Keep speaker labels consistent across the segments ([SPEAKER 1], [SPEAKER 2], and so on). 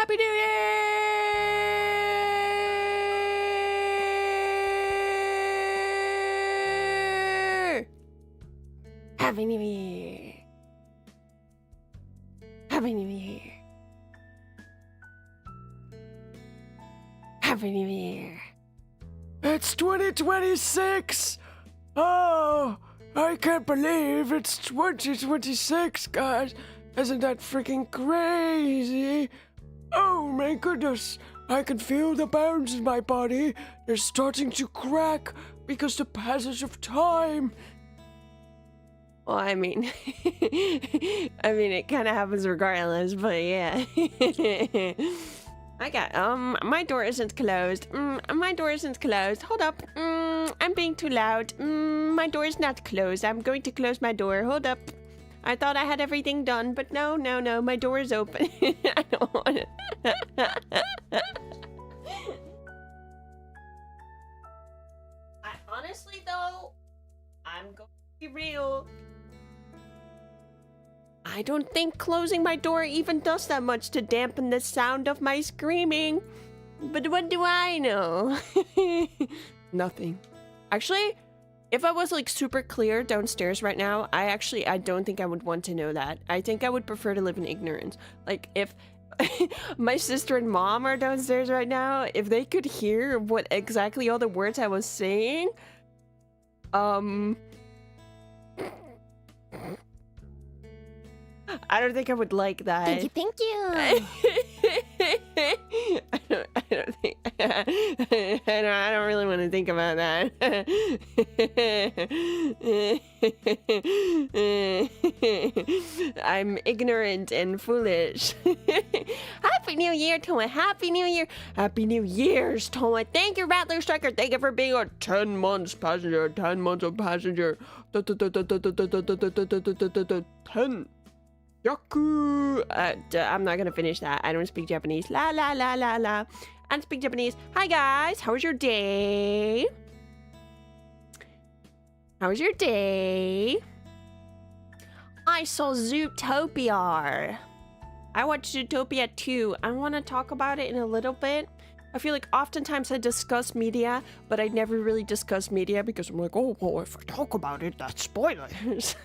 [SPEAKER 1] Happy New Year! Happy New Year! Happy New Year! Happy New Year!
[SPEAKER 2] It's 2026! Oh, I can't believe it's 2026, guys. Isn't that freaking crazy? Oh my goodness, I can feel the bones in my body. They're starting to crack because the passage of time.
[SPEAKER 1] Well, I mean, it kind of happens regardless, but yeah. I got, my door isn't closed. My door isn't closed. Hold up. I'm being too loud. My door is not closed. I'm going to close my door. Hold up. I thought I had everything done, but no, my door is open. I don't want it. Honestly, though, I'm going to be real. I don't think closing my door even does that much to dampen the sound of my screaming. But what do I know? Nothing. Actually, if I was like super clear downstairs right now, I don't think I would want to know that. I think I would prefer to live in ignorance. Like if my sister and mom are downstairs right now, if they could hear what exactly all the words I was saying, I don't think I would like that.
[SPEAKER 3] Thank you.
[SPEAKER 1] I don't really want to think about that. I'm ignorant and foolish. Happy New Year, Tomoe. Happy New Year. Happy New Year's, Tomoe. Thank you, Rattler Striker. Thank you for being a 10 months passenger. 10 months of passenger. 10. Yaku! I'm not gonna finish that. I don't speak Japanese. La la la la la. I don't speak Japanese. Hi guys, how was your day? How was your day? I saw Zootopia. I watched Zootopia too. I want to talk about it in a little bit. I feel like oftentimes I discuss media, but I never really discuss media because I'm like, oh, well, if I talk about it, that's spoilers.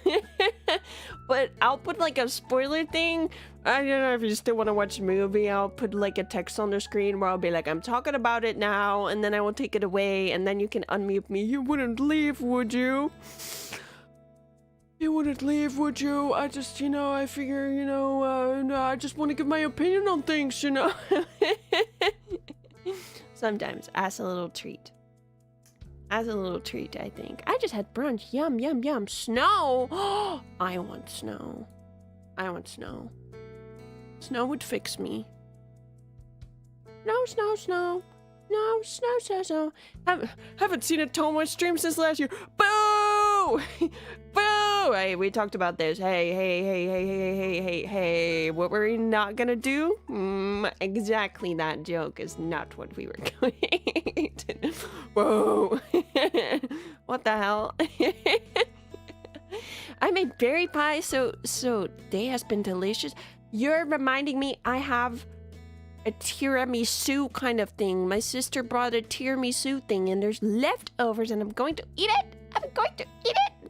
[SPEAKER 1] But I'll put like a spoiler thing. I don't know if you still want to watch the movie. I'll put like a text on the screen where I'll be like, I'm talking about it now, and then I will take it away, and then you can unmute me. You wouldn't leave, would you? You wouldn't leave, would you? I just, I figure, I just want to give my opinion on things, Sometimes, as a little treat. As a little treat, I think. I just had brunch. Yum, yum, yum. Snow! I want snow. I want snow. Snow would fix me. No, snow, snow. No, snow, snow, snow. Haven't seen a Tomoe stream since last year. Boo! Boo! Hey, we talked about this. Hey. What were we not gonna do? Exactly that joke is not what we were going to do. Whoa. What the hell? I made berry pie, so day has been delicious. You're reminding me I have a tiramisu kind of thing. My sister brought a tiramisu thing and there's leftovers and I'm going to eat it.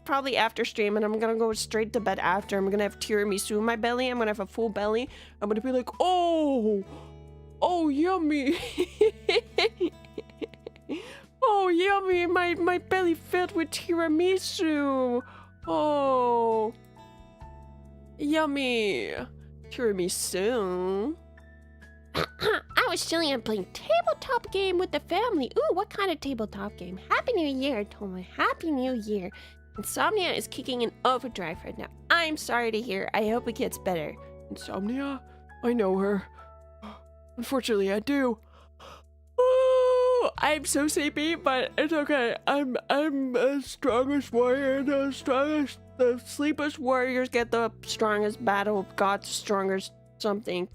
[SPEAKER 1] Probably after stream, and I'm gonna go straight to bed after. I'm gonna have tiramisu in my belly. I'm gonna have a full belly. I'm gonna be like, oh, yummy. Oh, yummy. My belly filled with tiramisu. Oh, yummy. Tiramisu. I was chilling and playing tabletop game with the family. Ooh, what kind of tabletop game? Happy New Year, Tomoe. Happy New Year. Insomnia is kicking in overdrive right now. I'm sorry to hear. I hope it gets better.
[SPEAKER 2] Insomnia? I know her. Unfortunately, I do. Oh, I'm so sleepy, but it's okay. I'm the strongest warrior, the sleepless warriors get the strongest battle, God's strongest something.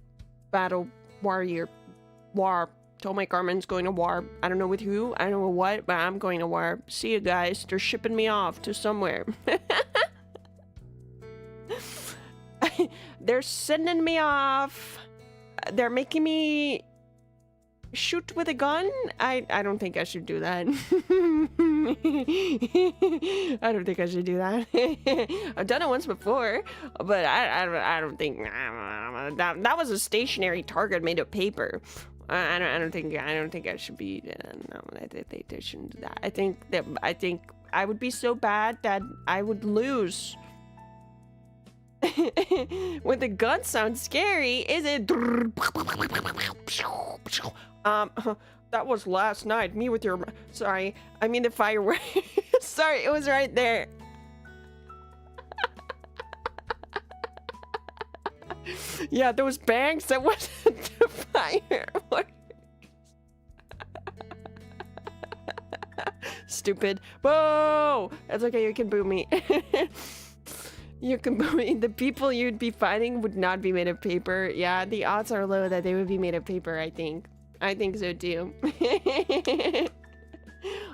[SPEAKER 2] Battle, warrior, war. Tomoe Carmine's going to war. I don't know with who, I don't know what, but I'm going to war. See you guys. They're shipping me off to somewhere. They're sending me off.
[SPEAKER 1] they're making me shoot with a gun. I don't think I should do that. I don't think I should do that. I've done it once before, but I don't think that was a stationary target made of paper. I don't think I should be. No, they shouldn't do that. I think I would be so bad that I would lose. When the gun sounds scary, is it? That was last night. Me with your. Sorry, I mean the firework. Sorry, it was right there. Yeah, those bangs. That wasn't the firework. Stupid. Whoa! That's okay. You can boo me. You can boo me. The people you'd be fighting would not be made of paper. Yeah, the odds are low that they would be made of paper. I think so too.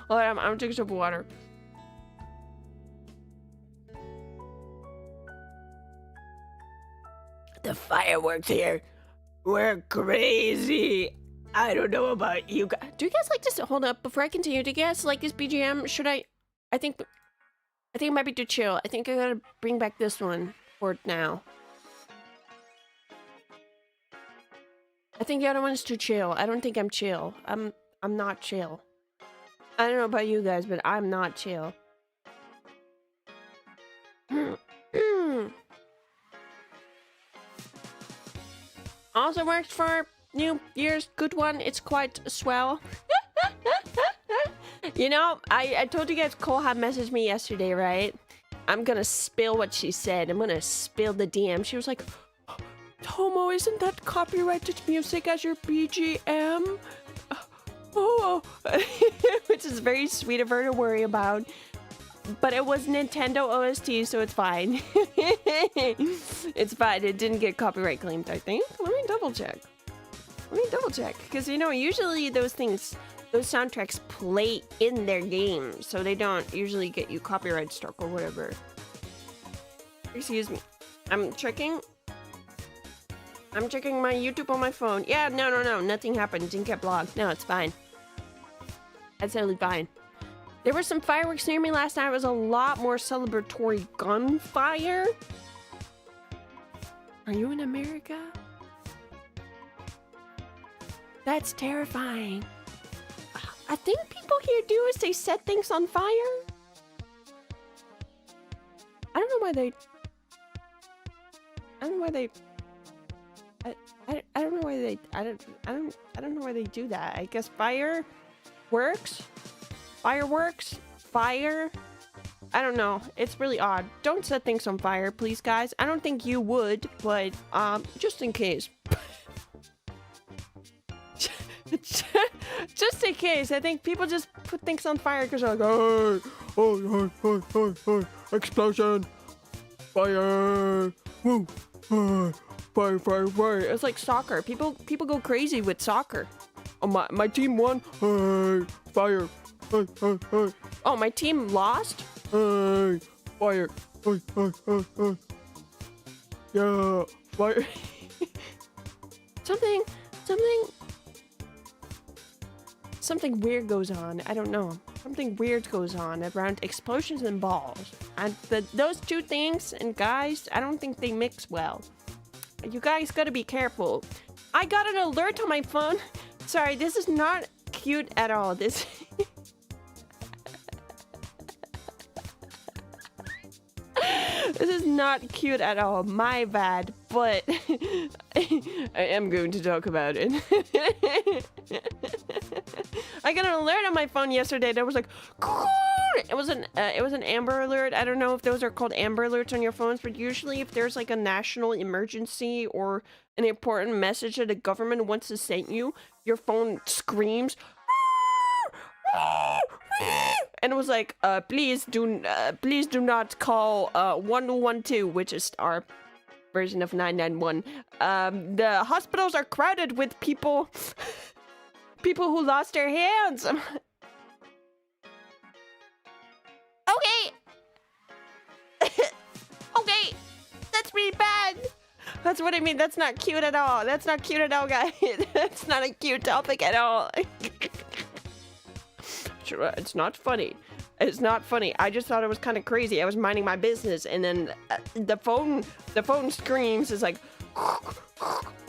[SPEAKER 1] Hold on, I'm taking a sip of water. The fireworks here were crazy. I don't know about you guys. Do you guys like this? Hold up, before I continue, do you guys like this BGM? Should I think it might be too chill. I think I gotta bring back this one for now. I think the other one is too chill. I don't think I'm chill. I'm not chill. I don't know about you guys, but I'm not chill. Also works for New Year's. Good one. It's quite swell. You know, I told you guys Koha messaged me yesterday, right? I'm gonna spill what she said. I'm gonna spill the DM. She was like, Tomo, isn't that copyrighted music as your BGM? Oh, which is very sweet of her to worry about. But it was Nintendo OST, so it's fine. It's fine. It didn't get copyright claimed, I think. Let me double check. Because, you know, usually those soundtracks play in their game, so they don't usually get you copyright struck or whatever. Excuse me. I'm checking my YouTube on my phone. Yeah, no. Nothing happened. Didn't get blocked. No, it's fine. That's totally fine. There were some fireworks near me last night. It was a lot more celebratory gunfire. Are you in America? That's terrifying. I think people here do is they set things on fire. I don't know why they do that. I guess fire works. Fireworks? Fire? I don't know. It's really odd. Don't set things on fire, please, guys. I don't think you would, but just in case. Just in case. I think people just put things on fire because they're like, hey, explosion, fire, woo, fire. It's like soccer. People go crazy with soccer. Oh, my team won. Hey, fire. Hey. Oh, my team lost? Hey, fire. Hey. Yeah, fire. Something weird goes on. I don't know. Something weird goes on around explosions and balls. And those two things, and guys, I don't think they mix well. You guys gotta be careful. I got an alert on my phone. Sorry, this is not cute at all. This is not cute at all. My bad, but I am going to talk about it. I got an alert on my phone yesterday that was like, it was an Amber Alert. I don't know if those are called Amber Alerts on your phones, but usually if there's like a national emergency or an important message that the government wants to send you, your phone screams. And it was like, please do not call 112, which is our version of 991. The hospitals are crowded with people who lost their hands. Okay. Okay, that's really bad. That's what I mean. That's not cute at all. That's not cute at all, guys. That's not a cute topic at all. Sure, it's not funny. It's not funny. I just thought it was kind of crazy. I was minding my business, and then the phone screams. It's like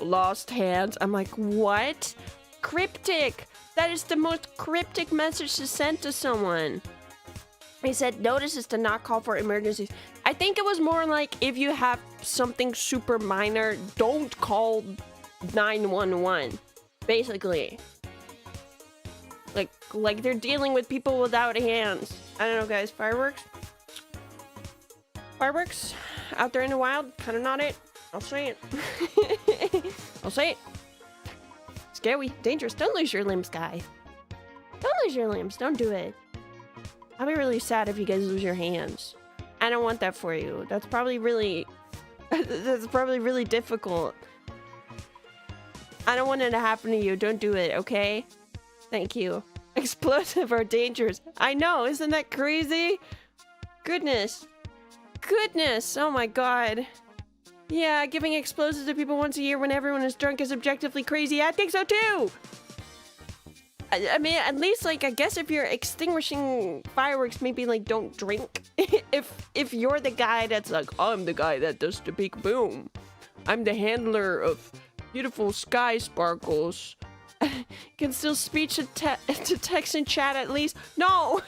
[SPEAKER 1] lost hands. I'm like, what? Cryptic. That is the most cryptic message to send to someone. He said, notices to not call for emergencies. I think it was more like, if you have something super minor, don't call 911. Basically. Like they're dealing with people without hands. I don't know, guys. Fireworks? Fireworks? Out there in the wild? Kind of not it. I'll say it. I'll say it. Scary. Dangerous. Don't lose your limbs, guys. Don't lose your limbs. Don't do it. I'll be really sad if you guys lose your hands. I don't want that for you. That's probably really... that's probably really difficult. I don't want it to happen to you. Don't do it, okay? Thank you. Explosive are dangerous. I know, isn't that crazy? Goodness. Goodness, oh my god. Yeah, giving explosives to people once a year when everyone is drunk is objectively crazy. I think so too! I mean, at least, like, I guess if you're extinguishing fireworks, maybe, like, don't drink. if you're the guy that's like, I'm the guy that does the big boom. I'm the handler of beautiful sky sparkles. Can still speech to text and chat at least. No!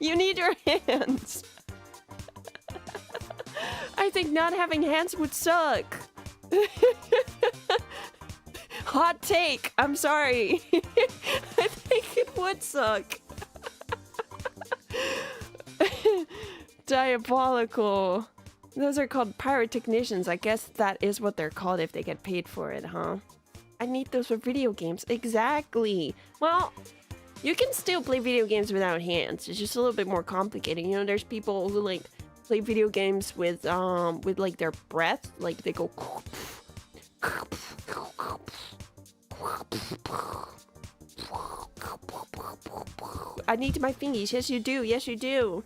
[SPEAKER 1] You need your hands. I think not having hands would suck. Hot take. I'm sorry. I think it would suck. Diabolical. Those are called pyrotechnicians. I guess that is what they're called if they get paid for it, huh? I need those for video games. Exactly. Well, you can still play video games without hands. It's just a little bit more complicated. You know, there's people who like play video games with like their breath. Like they go. I need my fingies. Yes, you do. Yes, you do.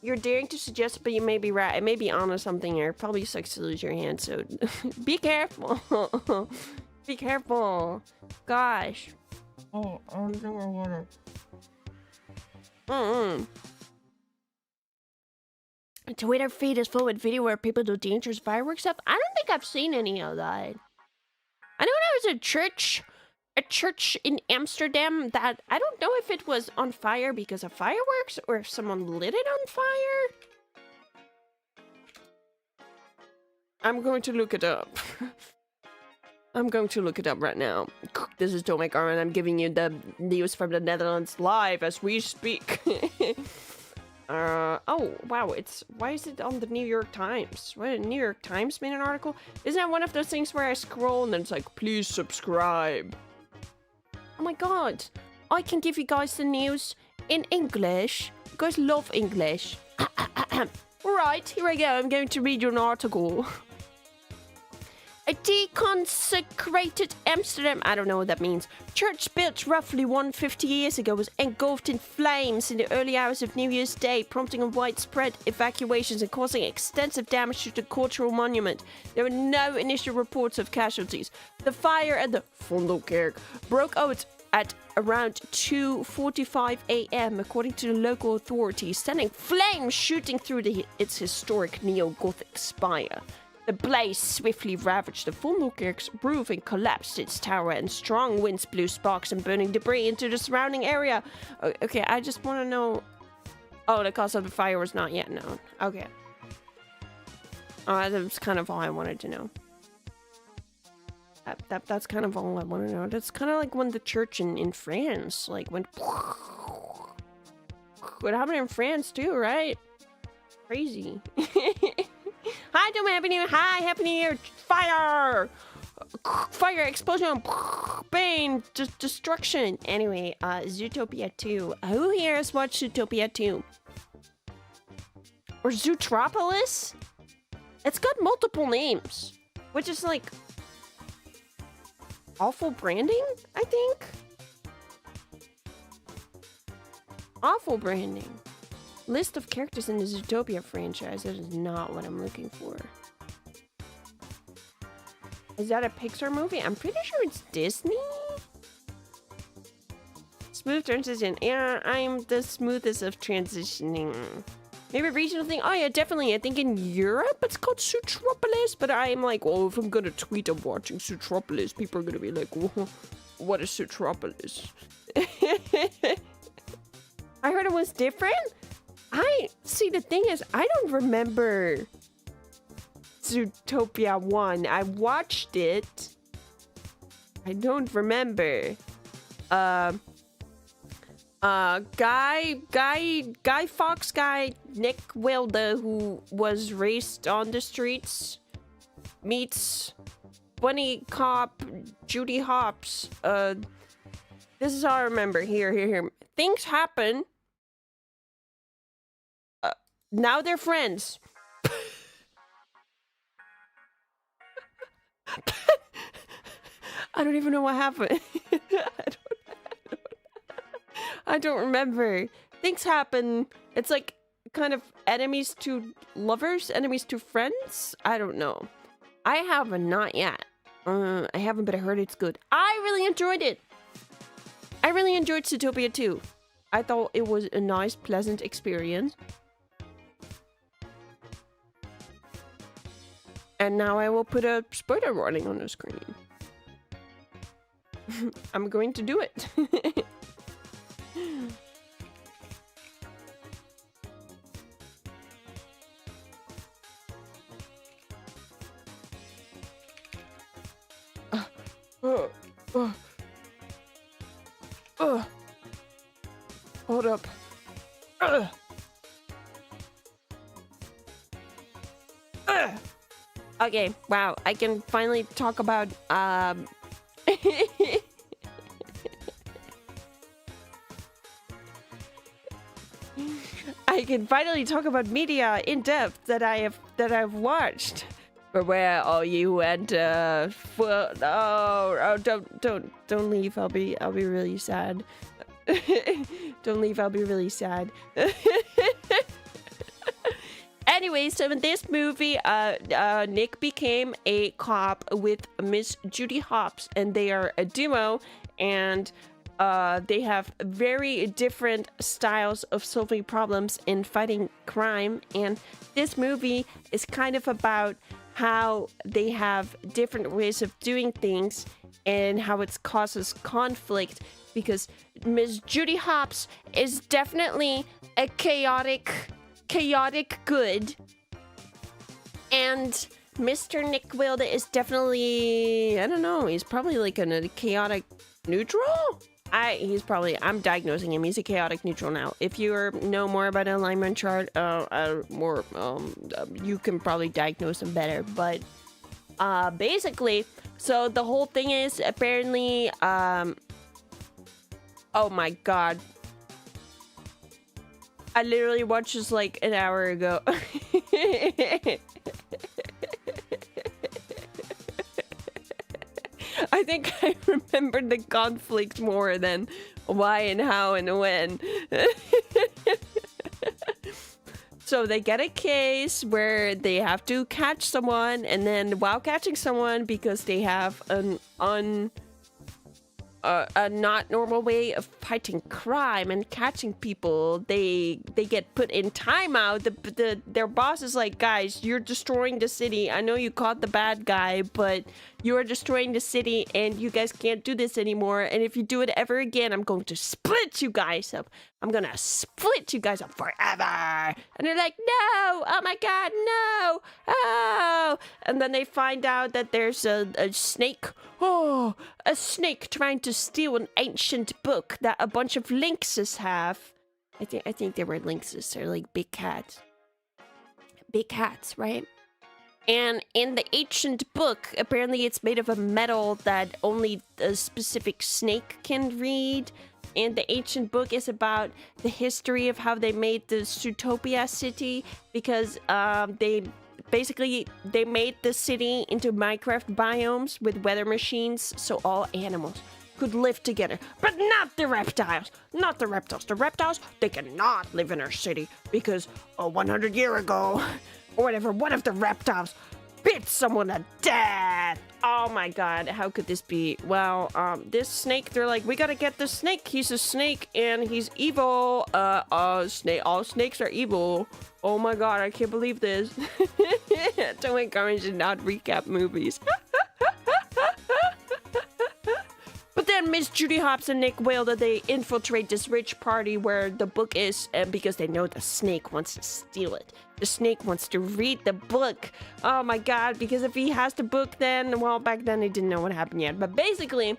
[SPEAKER 1] You're daring to suggest, but you may be right. I may be onto something here. Probably sucks to lose your hand, so be careful. Be careful. Gosh. Oh, I don't think I want to. Twitter feed is full with video where people do dangerous fireworks stuff. I don't think I've seen any of that. I know when I was at a church in Amsterdam that I don't know if it was on fire because of fireworks or if someone lit it on fire. I'm going to look it up. I'm going to look it up right now. This is Tomoe Carmine. I'm giving you the news from the Netherlands live as we speak. Oh, wow, why is it on the New York Times? What, New York Times made an article? Isn't that one of those things where I scroll and then it's like, please subscribe? Oh my god, I can give you guys the news in English. You guys love English. Right, here I go, I'm going to read you an article. A deconsecrated Amsterdam, I don't know what that means, church built roughly 150 years ago was engulfed in flames in the early hours of New Year's Day, prompting widespread evacuations and causing extensive damage to the cultural monument. There were no initial reports of casualties. The fire at the Vondelkerk broke out at around 2:45 a.m. according to the local authorities, sending flames shooting through its historic neo-Gothic spire. The blaze swiftly ravaged the Vondelkerk's roof and collapsed its tower, and strong winds blew sparks and burning debris into the surrounding area. Okay, I just want to know... Oh, the cause of the fire was not yet known. Okay. That's kind of all I wanted to know. That's kind of all I want to know. That's kind of like when the church in France, like, went... What happened in France, too, right? Crazy. Hi, Tomoe, Happy New Year! Hi, Happy New Year! Fire! Fire, explosion, pain, destruction. Anyway, Zootopia 2. Who here has watched Zootopia 2? Or Zootropolis? It's got multiple names, which is like awful branding, I think. Awful branding. List of characters in the Zootopia franchise. That is not what I'm looking for. Is that a Pixar movie? I'm pretty sure it's Disney. Smooth transition. Yeah, I'm the smoothest of transitioning. Maybe a regional thing? Oh yeah, definitely. I think in Europe it's called Sutropolis, but I'm like, well, if I'm gonna tweet I'm watching Sutropolis, people are gonna be like, whoa, what is Sutropolis? I heard it was different? See, the thing is, I don't remember Zootopia 1. I watched it. I don't remember. Guy Fox guy, Nick Wilde, who was raised on the streets, meets bunny cop Judy Hopps. This is all I remember. Here. Things happen. Now they're friends. I don't even know what happened. I don't remember. Things happen. It's like kind of enemies to lovers, enemies to friends. I don't know. I haven't, not yet. I haven't, but I heard it's good. I really enjoyed it. I really enjoyed Zootopia 2. I thought it was a nice, pleasant experience. And now I will put a spoiler warning on the screen. I'm going to do it. Hold up. Okay, wow, I can finally talk about, I can finally talk about media in depth that I've watched. But where are you? And don't leave. I'll be really sad. Don't leave. I'll be really sad. Anyway, so in this movie, Nick became a cop with Miss Judy Hopps, and they are a duo, and they have very different styles of solving problems and fighting crime. And this movie is kind of about how they have different ways of doing things and how it causes conflict, because Miss Judy Hopps is definitely a chaotic good, and Mr. Nick Wilde is definitely, I don't know, he's probably like a chaotic neutral? I'm diagnosing him. He's a chaotic neutral now. If you know more about an alignment chart, you can probably diagnose him better. But basically, so the whole thing is apparently, oh my god, I literally watched this like an hour ago. I think I remembered the conflict more than why and how and when. So they get a case where they have to catch someone, and then while catching someone, because they have a not normal way of fighting crime and catching people, they get put in timeout. Their boss is like, guys, you're destroying the city. I know you caught the bad guy, but you are destroying the city, and you guys can't do this anymore. And if you do it ever again, I'm going to split you guys up. I'm gonna split you guys up forever. And they're like, no, oh my god, no, oh. And then they find out that there's a snake. Oh, a snake trying to steal an ancient book that a bunch of lynxes have. I think they were lynxes. They're like big cats. Big cats, right? And in the ancient book, apparently it's made of a metal that only a specific snake can read. And the ancient book is about the history of how they made the Zootopia city, because they made the city into Minecraft biomes with weather machines, so all animals could live together. But not the reptiles. Not the reptiles. The reptiles, they cannot live in our city because 100 years ago, or whatever, one of the reptiles bit someone to death. Oh my god, how could this be? Well, this snake, they're like, we gotta get the snake. He's a snake and he's evil. All snakes are evil. Oh my god, I can't believe this. Tomoe Carmine should not recap movies. But then Miss Judy Hopps and Nick Wilder, they infiltrate this rich party where the book is, because they know the snake wants to steal it. The snake wants to read the book. Oh my god, because if he has the book, then, well, back then they didn't know what happened yet. But basically,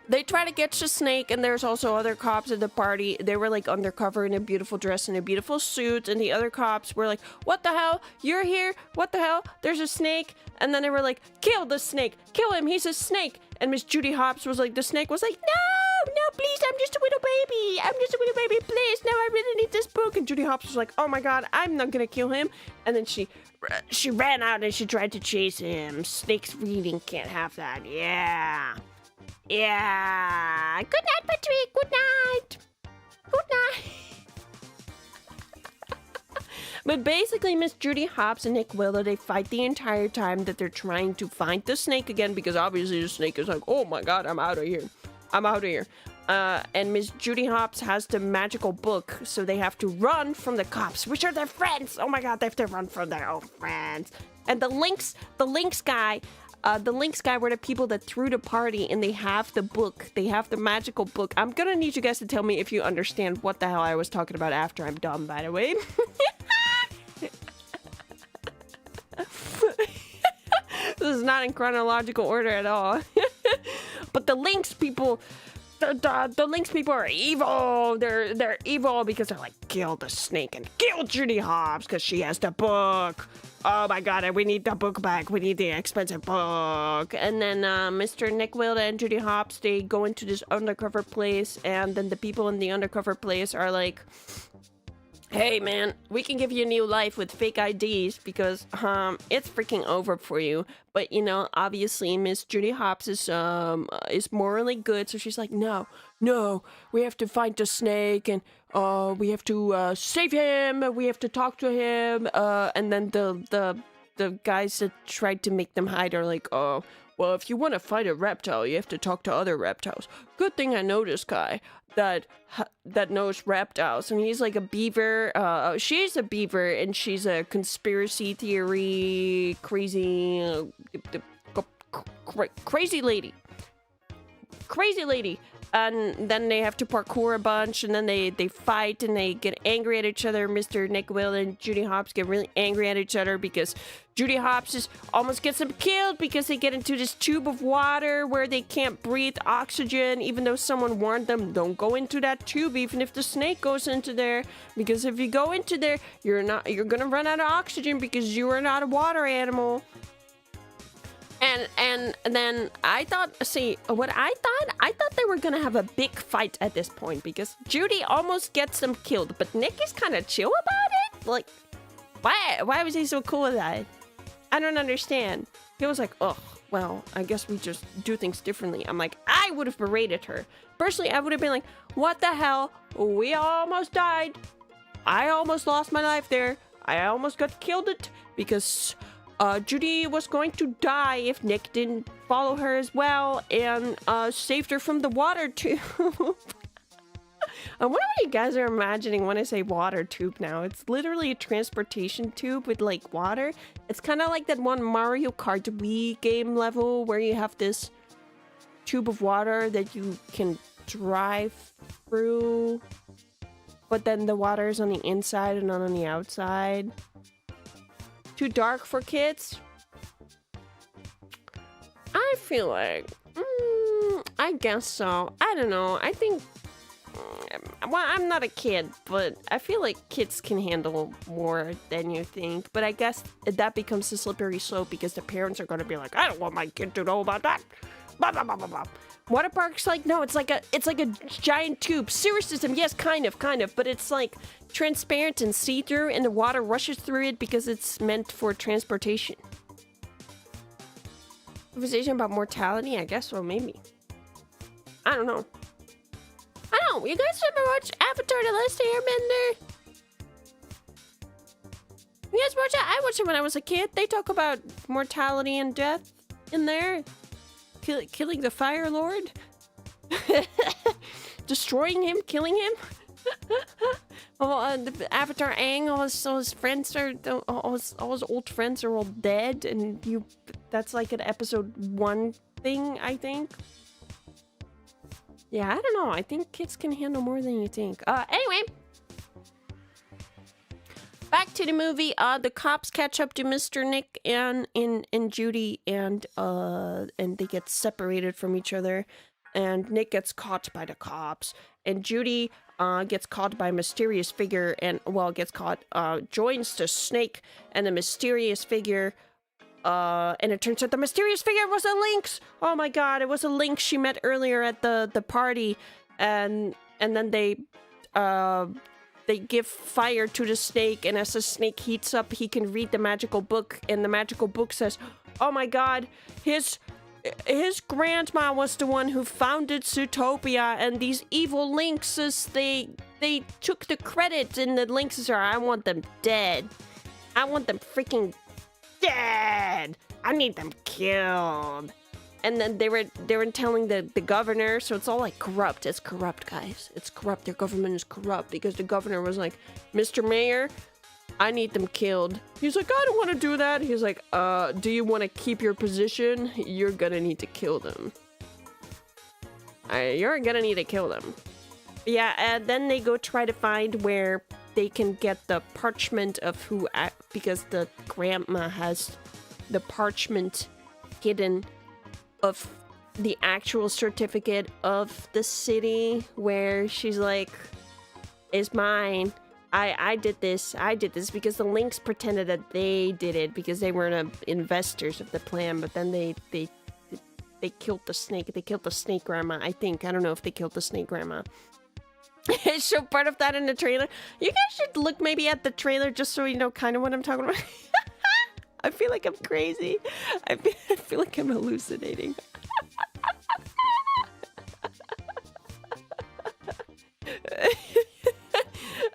[SPEAKER 1] they try to catch the snake, and there's also other cops at the party. They were like undercover in a beautiful dress and a beautiful suit, and the other cops were like, what the hell? You're here? What the hell? There's a snake. And then they were like, kill the snake. Kill him. He's a snake. And Miss Judy Hopps was like, the snake was like, no, please, I'm just a little baby. I'm just a little baby, please. No, I really need this book. And Judy Hopps was like, oh my god, I'm not gonna kill him. And then she ran out and she tried to chase him. Snakes reading, can't have that. Yeah. Good night, Patrick. Good night. Good night. But basically, Miss Judy Hopps and Nick Willow, they fight the entire time that they're trying to find the snake again, because obviously the snake is like, oh my god, I'm out of here. I'm out of here. And Miss Judy Hopps has the magical book, so they have to run from the cops, which are their friends. Oh my god, they have to run from their old friends. And the Lynx guy were the people that threw the party, and they have the book. They have the magical book. I'm gonna need you guys to tell me if you understand what the hell I was talking about after I'm done, by the way. This is not in chronological order at all. But the Lynx people, the Lynx people are evil. They're evil because they're like, kill the snake and kill Judy Hopps because she has the book. Oh my god, we need the book back. We need the expensive book. And then Mr. Nick Wilde and Judy Hopps, they go into this undercover place, and then the people in the undercover place are like, hey man, we can give you a new life with fake IDs because it's freaking over for you. But you know, obviously Miss Judy Hopps is morally good, so she's like, no, we have to find the snake, and we have to save him, we have to talk to him, and then the guys that tried to make them hide are like, oh, well, if you want to fight a reptile, you have to talk to other reptiles. Good thing I know this guy that knows reptiles, and he's like a beaver. She's a beaver, and she's a conspiracy theory crazy lady. And then they have to parkour a bunch, and then they fight, and they get angry at each other. Mr. Nick Will and Judy Hopps get really angry at each other because Judy Hopps almost gets them killed because they get into this tube of water where they can't breathe oxygen, even though someone warned them, don't go into that tube even if the snake goes into there, because if you go into there, you're gonna run out of oxygen because you are not a water animal. And then I thought they were gonna have a big fight at this point because Judy almost gets them killed, but Nick is kind of chill about it. Like, why was he so cool with that? I don't understand. He was like, oh, well, I guess we just do things differently. I'm like, I would have berated her. Personally, I would have been like, what the hell? We almost died. I almost lost my life there. I almost got killed because Judy was going to die if Nick didn't follow her as well and saved her from the water tube. I wonder what you guys are imagining when I say water tube now. It's literally a transportation tube with like water. It's kind of like that one Mario Kart Wii game level where you have this tube of water that you can drive through, but then the water is on the inside and not on the outside. Too dark for kids? I feel like, I guess so. I don't know. I think, well, I'm not a kid, but I feel like kids can handle more than you think. But I guess that becomes a slippery slope because the parents are going to be like, I don't want my kid to know about that. Blah, blah, blah, blah, blah. Water park's like, no, it's like a giant tube. Sewer system, yes, kind of, but it's like transparent and see-through, and the water rushes through it because it's meant for transportation. Conversation about mortality? I guess so, maybe. I don't know. I don't know. You guys ever watch Avatar: The Last Airbender? You guys watch it? I watched it when I was a kid. They talk about mortality and death in there. Killing the Fire Lord. Destroying him, killing him. The Avatar Aang, all his friends are, all his old friends are all dead, and that's like an episode 1 thing, I think. Yeah, I don't know. I think kids can handle more than you think. Anyway. Back to the movie. The cops catch up to Mr. Nick and Judy, and they get separated from each other. And Nick gets caught by the cops, and Judy gets caught by a mysterious figure, and joins the snake and the mysterious figure. And it turns out the mysterious figure was a lynx. Oh my god, it was a lynx she met earlier at the party, and then they give fire to the snake, and as the snake heats up, he can read the magical book, and the magical book says, oh my god, his grandma was the one who founded Zootopia, and these evil lynxes, they took the credit, and the lynxes are, I want them dead. I want them freaking dead. I need them killed. And then they were telling the governor, so it's all like corrupt. It's corrupt, guys. It's corrupt. Their government is corrupt because the governor was like, Mr. Mayor, I need them killed. He's like, I don't want to do that. He's like, do you want to keep your position? You're gonna need to kill them. You're gonna need to kill them. Yeah, and then they go try to find where they can get the parchment of who, because the grandma has the parchment hidden of the actual certificate of the city where she's like, it's mine. I did this because the lynx pretended that they did it because they weren't investors of the plan, but then they killed the snake. They killed the snake grandma, I think. I don't know if they killed the snake grandma. Show part of that in the trailer. You guys should look maybe at the trailer just so you know kind of what I'm talking about. I feel like I'm crazy. I feel like I'm hallucinating.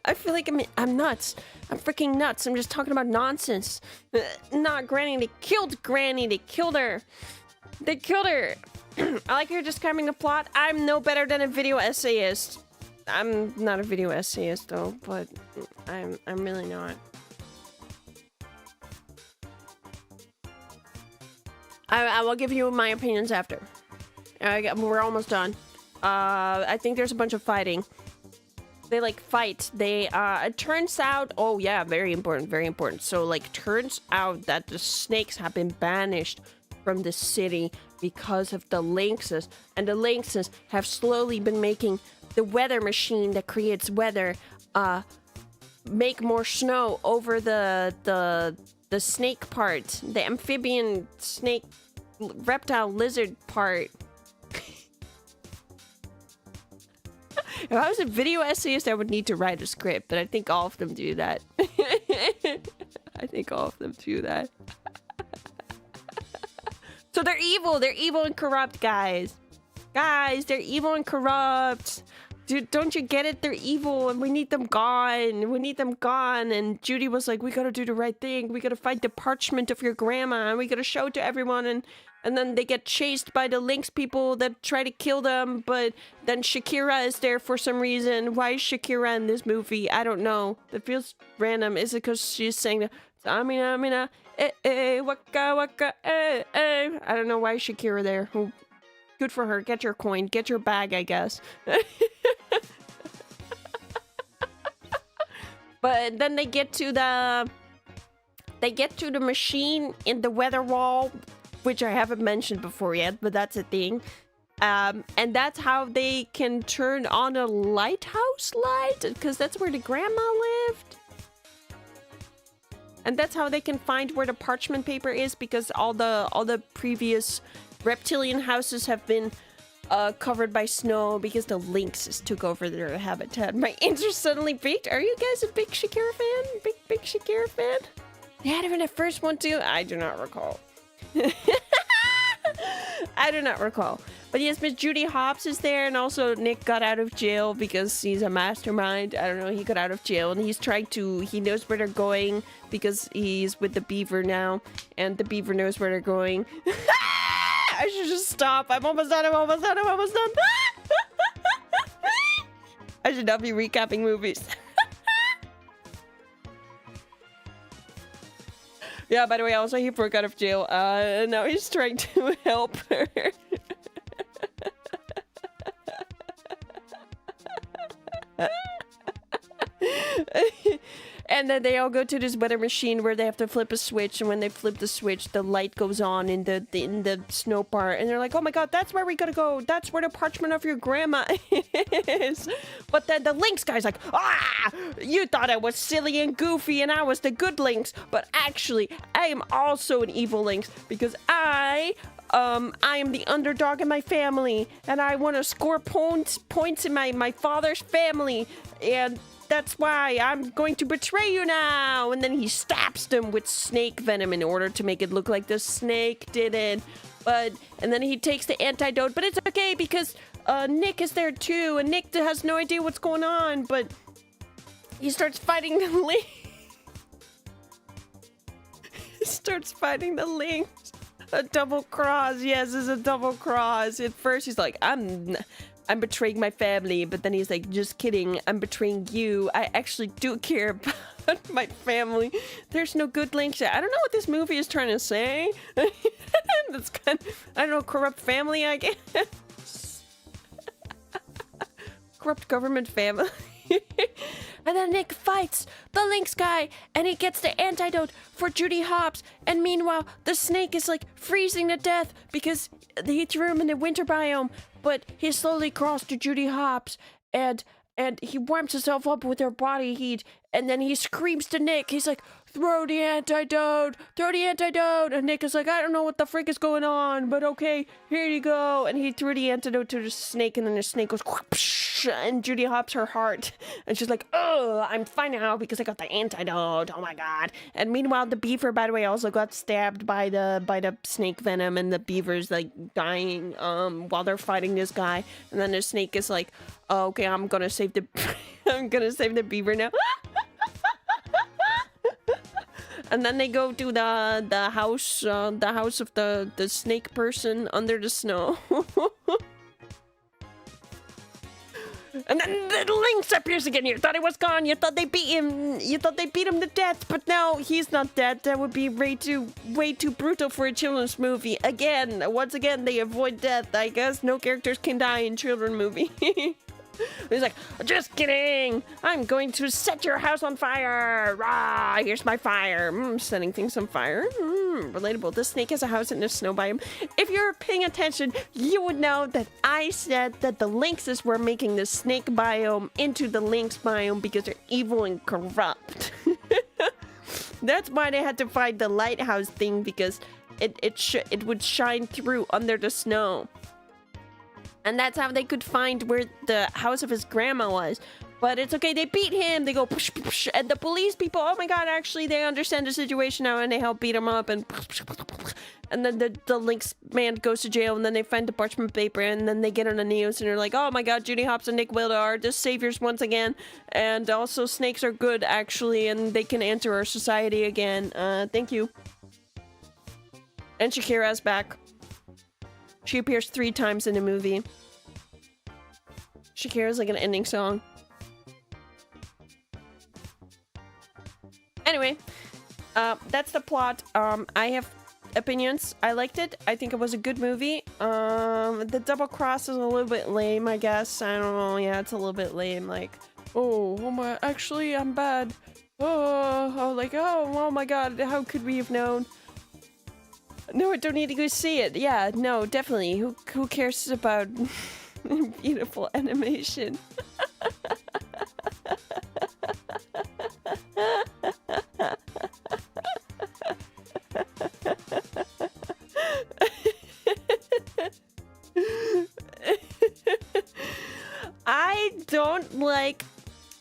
[SPEAKER 1] I feel like I'm nuts. I'm freaking nuts. I'm just talking about nonsense. Not Granny. They killed Granny. They killed her. They killed her. I like her describing the plot. I'm no better than a video essayist. I'm not a video essayist though, but I'm really not. I will give you my opinions after. We're almost done. I think there's a bunch of fighting. They like fight. They it turns out, oh yeah, very important, very important. So like turns out that the snakes have been banished from the city because of the lynxes, and the lynxes have slowly been making the weather machine that creates weather make more snow over the snake part, the amphibian snake reptile lizard part. If I was a video essayist, I would need to write a script, but I think all of them do that. I think all of them do that. So they're evil. They're evil and corrupt, guys. Guys, they're evil and corrupt. Dude, don't you get it? They're evil and we need them gone. We need them gone. And Judy was like, we gotta do the right thing. We gotta find the parchment of your grandma and we gotta show it to everyone. And then they get chased by the lynx people that try to kill them. But then Shakira is there for some reason. Why is Shakira in this movie? I don't know. That feels random. Is it because she's saying the Amina, waka waka, I don't know why is Shakira there. Oh, good for her. Get your coin. Get your bag, I guess. But then they get to the machine in the weather wall, which I haven't mentioned before yet, but that's a thing. And that's how they can turn on a lighthouse light, because that's where the grandma lived. And that's how they can find where the parchment paper is, because all the previous reptilian houses have been covered by snow because the lynxes took over their habitat. My interest suddenly peaked. Are you guys a big Shakira fan? Big Shakira fan? They had her in the first one too? I do not recall. I do not recall. But yes, Miss Judy Hopps is there, and also Nick got out of jail because he's a mastermind. I don't know, he got out of jail, and he's trying to, he knows where they're going because he's with the beaver now, and the beaver knows where they're going. I should just stop. I'm almost done. I should not be recapping movies. Yeah, by the way, also he broke out of jail. Now he's trying to help her. And then they all go to this weather machine where they have to flip a switch, and when they flip the switch, the light goes on in the snow part, and they're like, "Oh my god, that's where we gotta go. That's where the parchment of your grandma is." But then the Lynx guy's like, "Ah, you thought I was silly and goofy, and I was the good Lynx, but actually, I am also an evil Lynx because I am the underdog in my family, and I want to score points in my father's family, and that's why I'm going to betray you now." And then he stabs them with snake venom in order to make it look like the snake did it. And then he takes the antidote, but it's okay because Nick is there too, and Nick has no idea what's going on, but he starts fighting the Lynx. He starts fighting the Lynx. A double cross. Yes, it's a double cross. At first he's like, I'm betraying my family, but then he's like, just kidding, I'm betraying you. I actually do care about my family. There's no good Lynx. I don't know what this movie is trying to say. That's kind of, I don't know, corrupt family, I guess. Corrupt government family. And then Nick fights the Lynx guy, and he gets the antidote for Judy Hopps. And meanwhile, the snake is like freezing to death because he threw him in the winter biome. But he slowly crawls to Judy Hopps, and he warms himself up with her body heat. And then he screams to Nick. He's like, "Throw the antidote! Throw the antidote!" And Nick is like, "I don't know what the frick is going on, but okay, here you go." And he threw the antidote to the snake, and then the snake goes, whoosh, and Judy Hopps her heart. And she's like, "Oh, I'm fine now because I got the antidote. Oh my god." And meanwhile, the beaver, by the way, also got stabbed by the snake venom, and the beaver's like dying while they're fighting this guy. And then the snake is like, "Oh, okay, I'm gonna save the beaver now." And then they go to the house of the snake person under the snow. And then the Lynx appears again. You thought he was gone. You thought they beat him. You thought they beat him to death. But no, he's not dead. That would be way too brutal for a children's movie. Once again, they avoid death. I guess no characters can die in children movie. He's like, "Just kidding. I'm going to set your house on fire. Rah, here's my fire." Setting things on fire. Relatable. The snake has a house in the snow biome. If you're paying attention, you would know that I said that the Lynxes were making the snake biome into the Lynx biome because they're evil and corrupt. That's why they had to find the lighthouse thing, because it would shine through under the snow. And that's how they could find where the house of his grandma was. But it's okay, they beat him, they go push, push, and the police people, oh my god, actually they understand the situation now, and they help beat him up, and then the Lynx man goes to jail, and then they find the parchment paper, and then they get on the news, and they're like, "Oh my god, Judy Hopps and Nick Wilda are the saviors once again, and also snakes are good, actually, and they can enter our society again. Thank you." And Shakira's back. She appears 3 times in the movie. Shakira's like an ending song. Anyway, that's the plot. I have opinions. I liked it. I think it was a good movie. The double cross is a little bit lame, I guess. I don't know. Yeah, it's a little bit lame. Like, oh my, actually, I'm bad. Oh my god, how could we have known? No, I don't need to go see it. Yeah, no, definitely. Who cares about beautiful animation?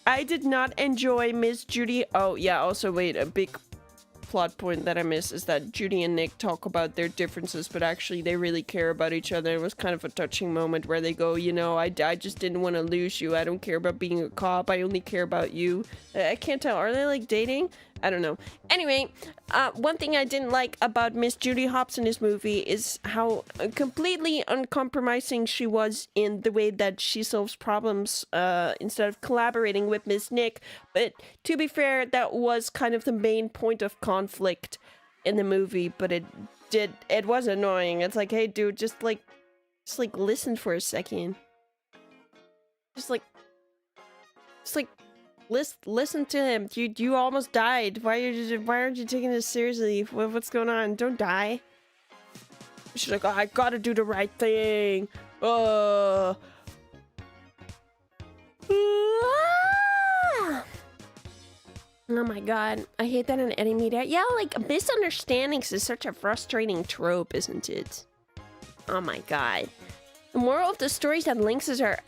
[SPEAKER 1] I did not enjoy Miss Judy. Oh yeah, also wait, a big plot point that I miss is that Judy and Nick talk about their differences, but actually they really care about each other. It was kind of a touching moment where they go, you know, I just didn't want to lose you. I don't care about being a cop. I only care about you. I can't tell. Are they like dating? I don't know. Anyway, one thing I didn't like about Miss Judy Hopps in this movie is how completely uncompromising she was in the way that she solves problems instead of collaborating with Miss Nick. But to be fair, that was kind of the main point of conflict in the movie, but it was annoying. It's like, hey dude, just like listen for a second. Just like listen to him. You almost died. Why aren't you taking this seriously? What's going on? Don't die. She's like, oh, I gotta do the right thing. Oh my god, I hate that in any media. Yeah, like misunderstandings is such a frustrating trope, isn't it? Oh my god. The moral of the story is that lynxes are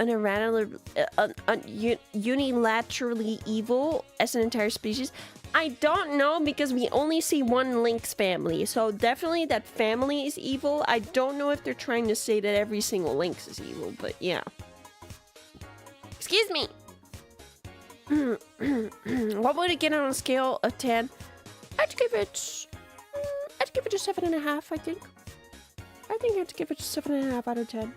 [SPEAKER 1] unilaterally evil as an entire species. I don't know because we only see one lynx family, so definitely that family is evil. I don't know if they're trying to say that every single lynx is evil, but yeah. Excuse me. What would it get on a scale of 10? I'd give it a 7.5, I think. I think I'd give it a 7.5 out of 10.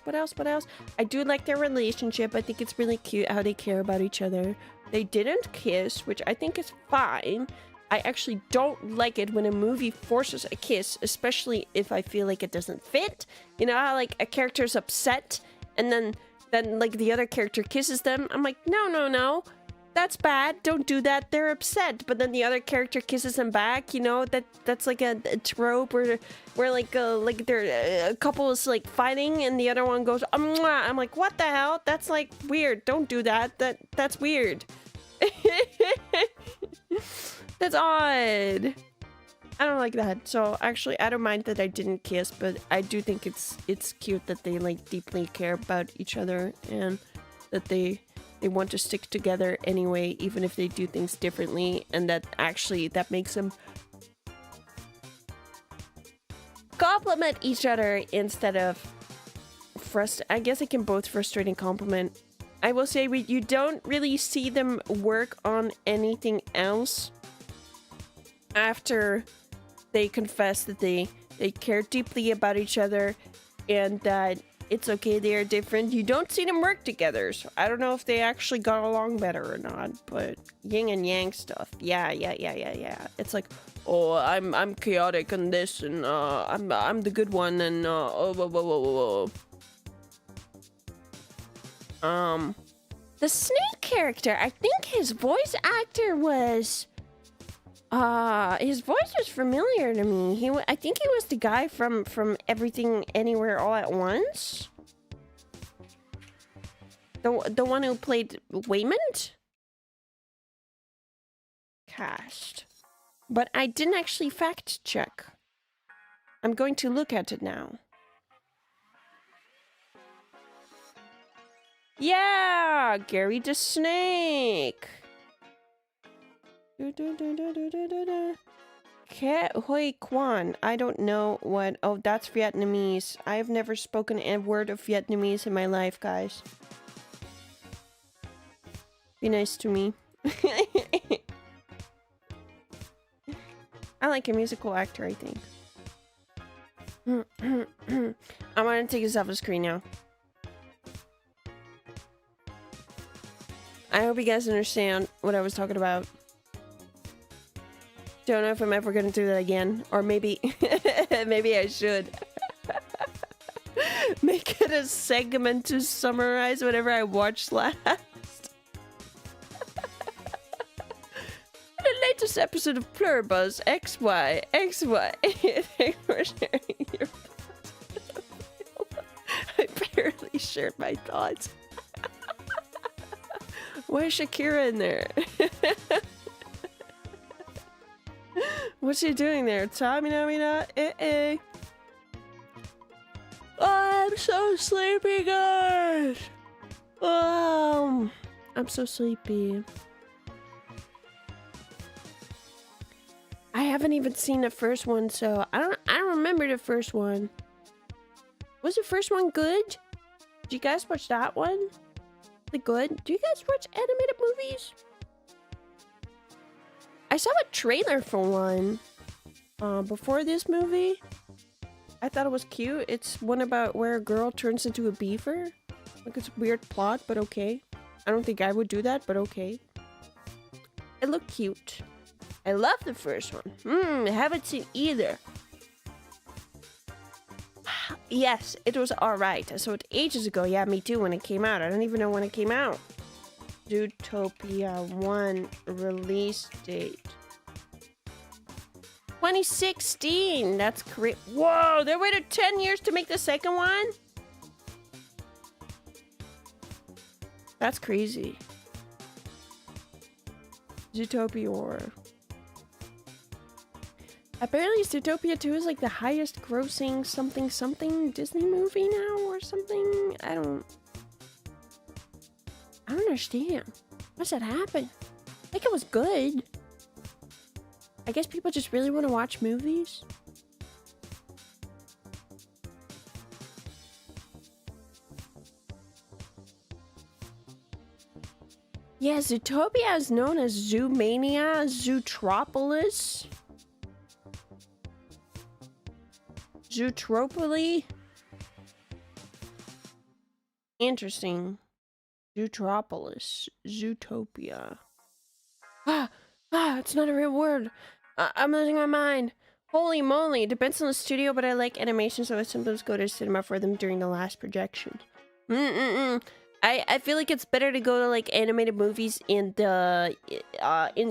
[SPEAKER 1] What else? I do like their relationship. I think it's really cute how they care about each other. They didn't kiss, which I think is fine. I actually don't like it when a movie forces a kiss, especially if I feel like it doesn't fit. You know how like a character's upset and then like the other character kisses them? I'm like, no. That's bad. Don't do that. They're upset. But then the other character kisses them back. You know, that's like a trope where like a couple is like fighting and the other one goes, mwah. I'm like, what the hell? That's like weird. Don't do that. That's weird. That's odd. I don't like that. So actually, I don't mind that I didn't kiss, but I do think it's cute that they like deeply care about each other and that they want to stick together anyway, even if they do things differently, and that makes them compliment each other instead of I guess it can both frustrate and compliment. I will say you don't really see them work on anything else after they confess that they care deeply about each other and that it's okay they are different. You don't see them work together, so I don't know if they actually got along better or not, but yin and yang stuff, yeah. It's like, oh, I'm chaotic and this, and I'm the good one, and the snake character, I think his voice actor was his voice was familiar to me. I think he was the guy from Everything Anywhere All at Once. The one who played Waymond? Cast. But I didn't actually fact check. I'm going to look at it now. Yeah, Gary the Snake. Ke Hoi Quan. I don't know what. Oh, that's Vietnamese. I have never spoken a word of Vietnamese in my life, guys. Be nice to me. I like a musical actor, I think. I'm gonna take this off the screen now. I hope you guys understand what I was talking about. Don't know if I'm ever gonna do that again, or maybe maybe I should make it a segment to summarize whatever I watched last. The latest episode of Pluribus XY. Thanks for sharing your thoughts. I barely shared my thoughts. Why is Shakira in there? What's she doing there? Tamina, eh. Oh, I'm so sleepy, guys. I'm so sleepy. I haven't even seen the first one, so I don't remember the first one. Was the first one good? Did you guys watch that one? The good? Do you guys watch animated movies? I saw a trailer for one before this movie. I thought it was cute. It's one about where a girl turns into a beaver. Like, it's a weird plot, but okay. I don't think I would do that, but okay. It looked cute. I love the first one. I haven't seen either. Yes, it was alright. I saw it ages ago. Yeah, me too, when it came out. I don't even know when it came out. Zootopia 1 release date. 2016! That's great. Whoa, they waited 10 years to make the second one? That's crazy. Zootopia. Apparently Zootopia 2 is like the highest grossing something Disney movie now or something. I don't understand. What's that happen? I think it was good. I guess people just really want to watch movies. Yeah, Zootopia is known as Zoomania, Zootropolis, Zootropoly. Interesting. Zootropolis, Zootopia. It's not a real word. I'm losing my mind. Holy moly, it depends on the studio, but I like animation, so I sometimes go to cinema for them during the last projection. I feel like it's better to go to like animated movies in the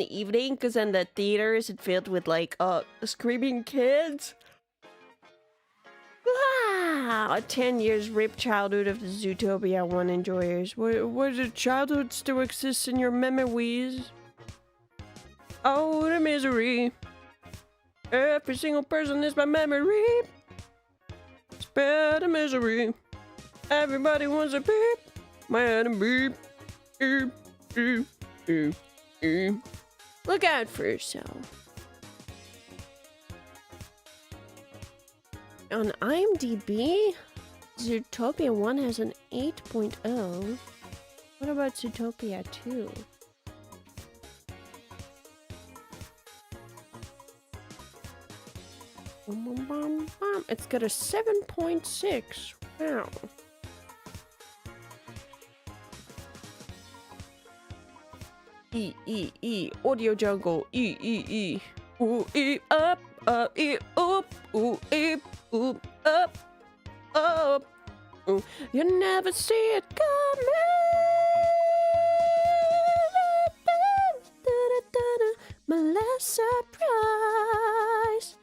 [SPEAKER 1] evening, because then the theater isn't filled with like screaming kids. Wow, 10 years ripped childhood of the Zootopia 1 enjoyers. What did childhood still exists in your memories? Oh, the misery. Every single person is my memory. Spare the misery. Everybody wants a beep. Man, beep. Look out for yourself. On IMDb, Zootopia 1 has an 8.0. What about Zootopia 2? It's got a 7.6. Wow. Audio jungle. Ooh, up, oop, ooh, up, up. Ooh. You never see it coming. My last surprise.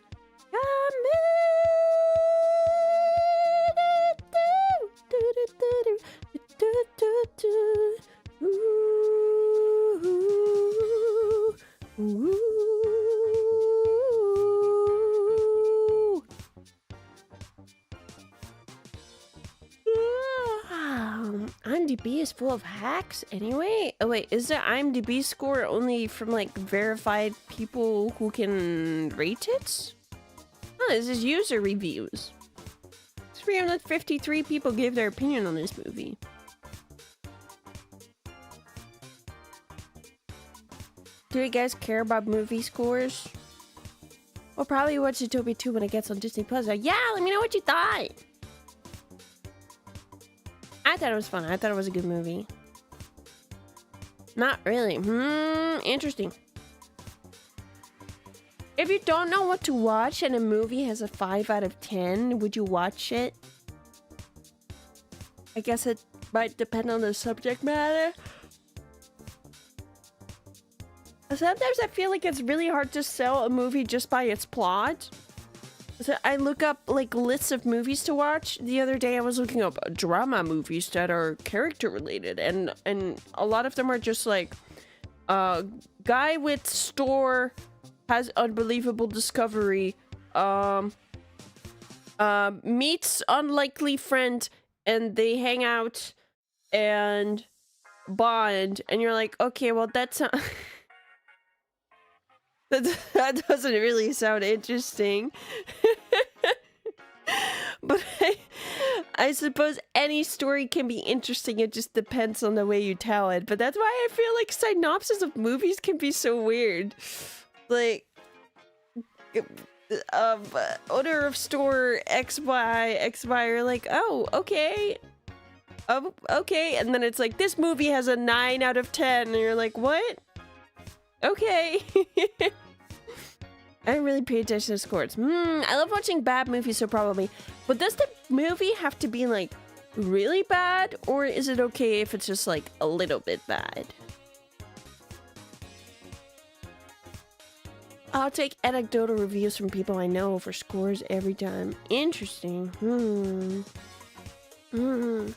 [SPEAKER 1] IMDb is full of hacks anyway. Oh wait, is the IMDb score only from like verified people who can rate it? Oh, this is user reviews. 353 people gave their opinion on this movie. Do you guys care about movie scores? We'll probably watch Zootopia 2 when it gets on Disney Plus. Yeah, let me know what you thought. I thought it was fun. I thought it was a good movie. Not really. Interesting. If you don't know what to watch and a movie has a 5 out of 10, would you watch it? I guess it might depend on the subject matter. Sometimes I feel like it's really hard to sell a movie just by its plot. So I look up like lists of movies to watch. The other day I was looking up drama movies that are character related, and a lot of them are just like guy with store has unbelievable discovery, meets unlikely friend and they hang out and bond, and you're like, okay, well that's not that doesn't really sound interesting. But I suppose any story can be interesting. It just depends on the way you tell it. But that's why I feel like synopsis of movies can be so weird. Like, owner of store XY, you're like, oh, okay. Okay. And then it's like, this movie has a 9 out of 10. And you're like, what? Okay. I don't really pay attention to scores. I love watching bad movies, so probably. But does the movie have to be, like, really bad? Or is it okay if it's just, like, a little bit bad? I'll take anecdotal reviews from people I know for scores every time. Interesting. I don't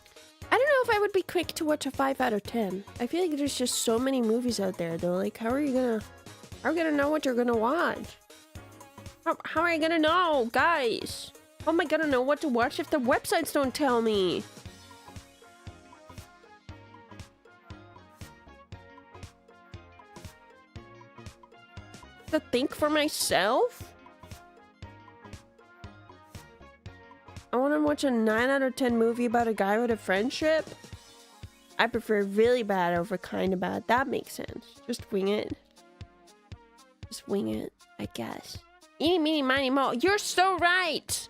[SPEAKER 1] know if I would be quick to watch a 5 out of 10. I feel like there's just so many movies out there, though. Like, how are you gonna know what you're gonna watch? How am I gonna know, guys? How am I gonna know what to watch if the websites don't tell me? To think for myself? I want to watch a 9 out of 10 movie about a guy with a friendship? I prefer really bad over kind of bad. That makes sense. Just wing it. Just wing it, I guess. Eeny, meeny, miny, mo. You're so right!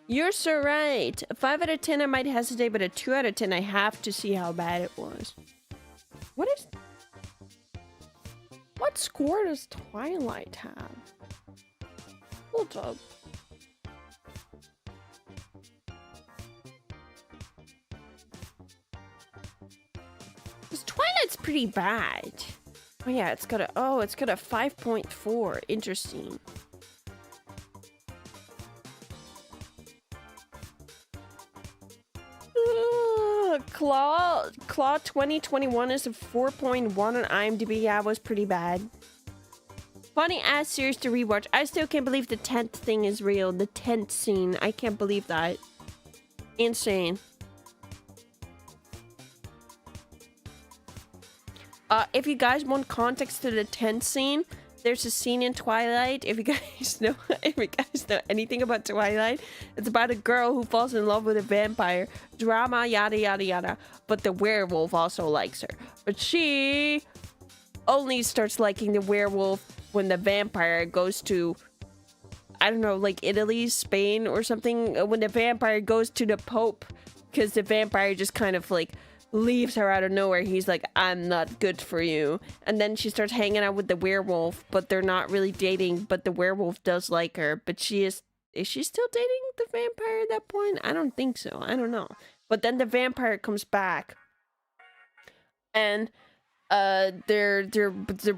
[SPEAKER 1] You're so right. A 5 out of 10 I might hesitate, but a 2 out of 10 I have to see how bad it was. What score does Twilight have? Hold up. Because Twilight's pretty bad. Oh yeah, it's got a 5.4. Interesting. Claw 2021 is a 4.1 on IMDb. Yeah, it was pretty bad. Funny ass series to rewatch. I still can't believe the tent thing is real. The tent scene. I can't believe that. Insane. If you guys want context to the tent scene, there's a scene in Twilight. If you guys know anything about Twilight, it's about a girl who falls in love with a vampire. Drama, yada yada yada. But the werewolf also likes her. But she only starts liking the werewolf when the vampire goes to, I don't know, like Italy, Spain, or something. When the vampire goes to the Pope, because the vampire just kind of like leaves her out of nowhere. He's like, I'm not good for you. And then she starts hanging out with the werewolf, but they're not really dating, but the werewolf does like her. But is she still dating the vampire at that point? I don't think so. I don't know. But then the vampire comes back, and they're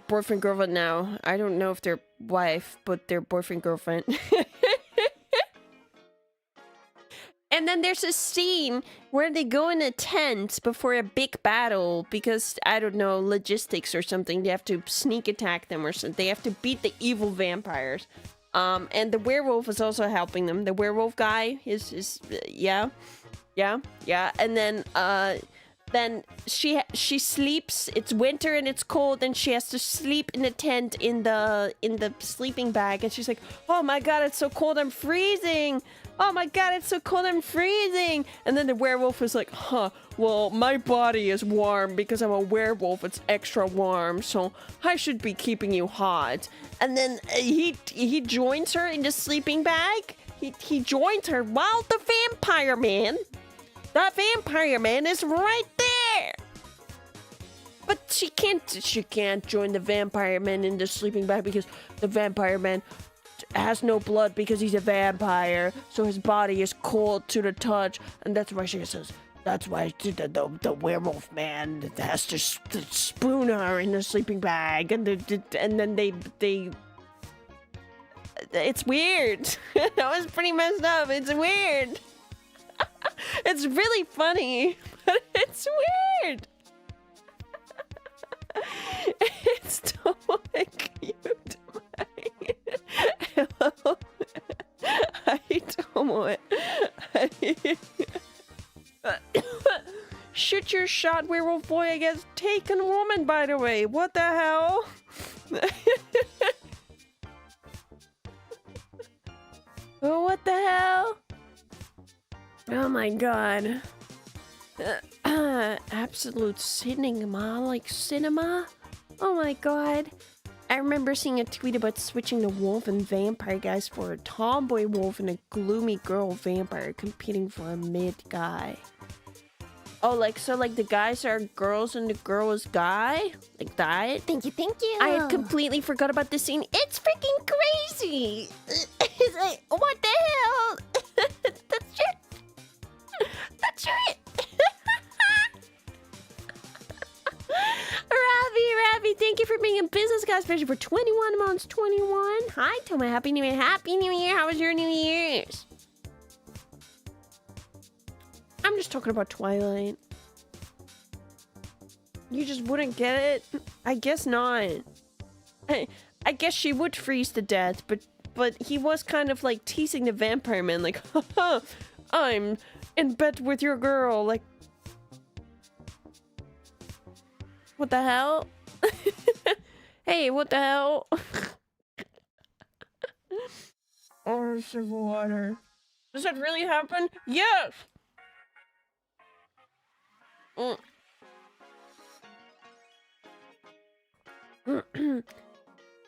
[SPEAKER 1] boyfriend girlfriend now. I don't know if they're wife, but they're boyfriend girlfriend. And then there's a scene where they go in a tent before a big battle because, I don't know, logistics or something. They have to sneak attack them or something. They have to beat the evil vampires. And the werewolf is also helping them. The werewolf guy is yeah. And then she sleeps. It's winter and it's cold, and she has to sleep in a tent in the sleeping bag. And she's like, "Oh my god, it's so cold, I'm freezing. Oh my god, it's so cold, I'm freezing." And then the werewolf is like, well, my body is warm because I'm a werewolf. It's extra warm, so I should be keeping you hot." And then he joins her in the sleeping bag. He joins her while the vampire man is right there. But she can't join the vampire man in the sleeping bag because the vampire man has no blood because he's a vampire, so his body is cold to the touch, and that's why she says, that's why the werewolf man has to spoon her in the sleeping bag, and then they it's weird. That was pretty messed up. It's weird. It's really funny, but it's weird. It's Tomoe cute. Hello. Hi, Tomoe. Shh. shot werewolf boy, I guess. Taken woman, by the way. What the hell? Oh, what the hell? Oh my god. Absolute cinema, like cinema? Oh my god. I remember seeing a tweet about switching the wolf and vampire guys for a tomboy wolf and a gloomy girl vampire competing for a mid guy. Oh, like, so like the guys are girls and the girl is guy? Like that?
[SPEAKER 3] Thank you.
[SPEAKER 1] I had completely forgot about this scene. It's freaking crazy! It's like, what the hell? That's it! That's it! Ravi, thank you for being a business guy, especially for 21 months. 21. Hi, Tomoe. Happy New Year. Happy New Year. How was your New Year's? I'm just talking about Twilight. You just wouldn't get it? I guess not. I guess she would freeze to death, but he was kind of like teasing the vampire man, like, haha, I'm in bed with your girl, like, what the hell? Hey, what the hell? Oh, sip of water. Does that really happen? Yes!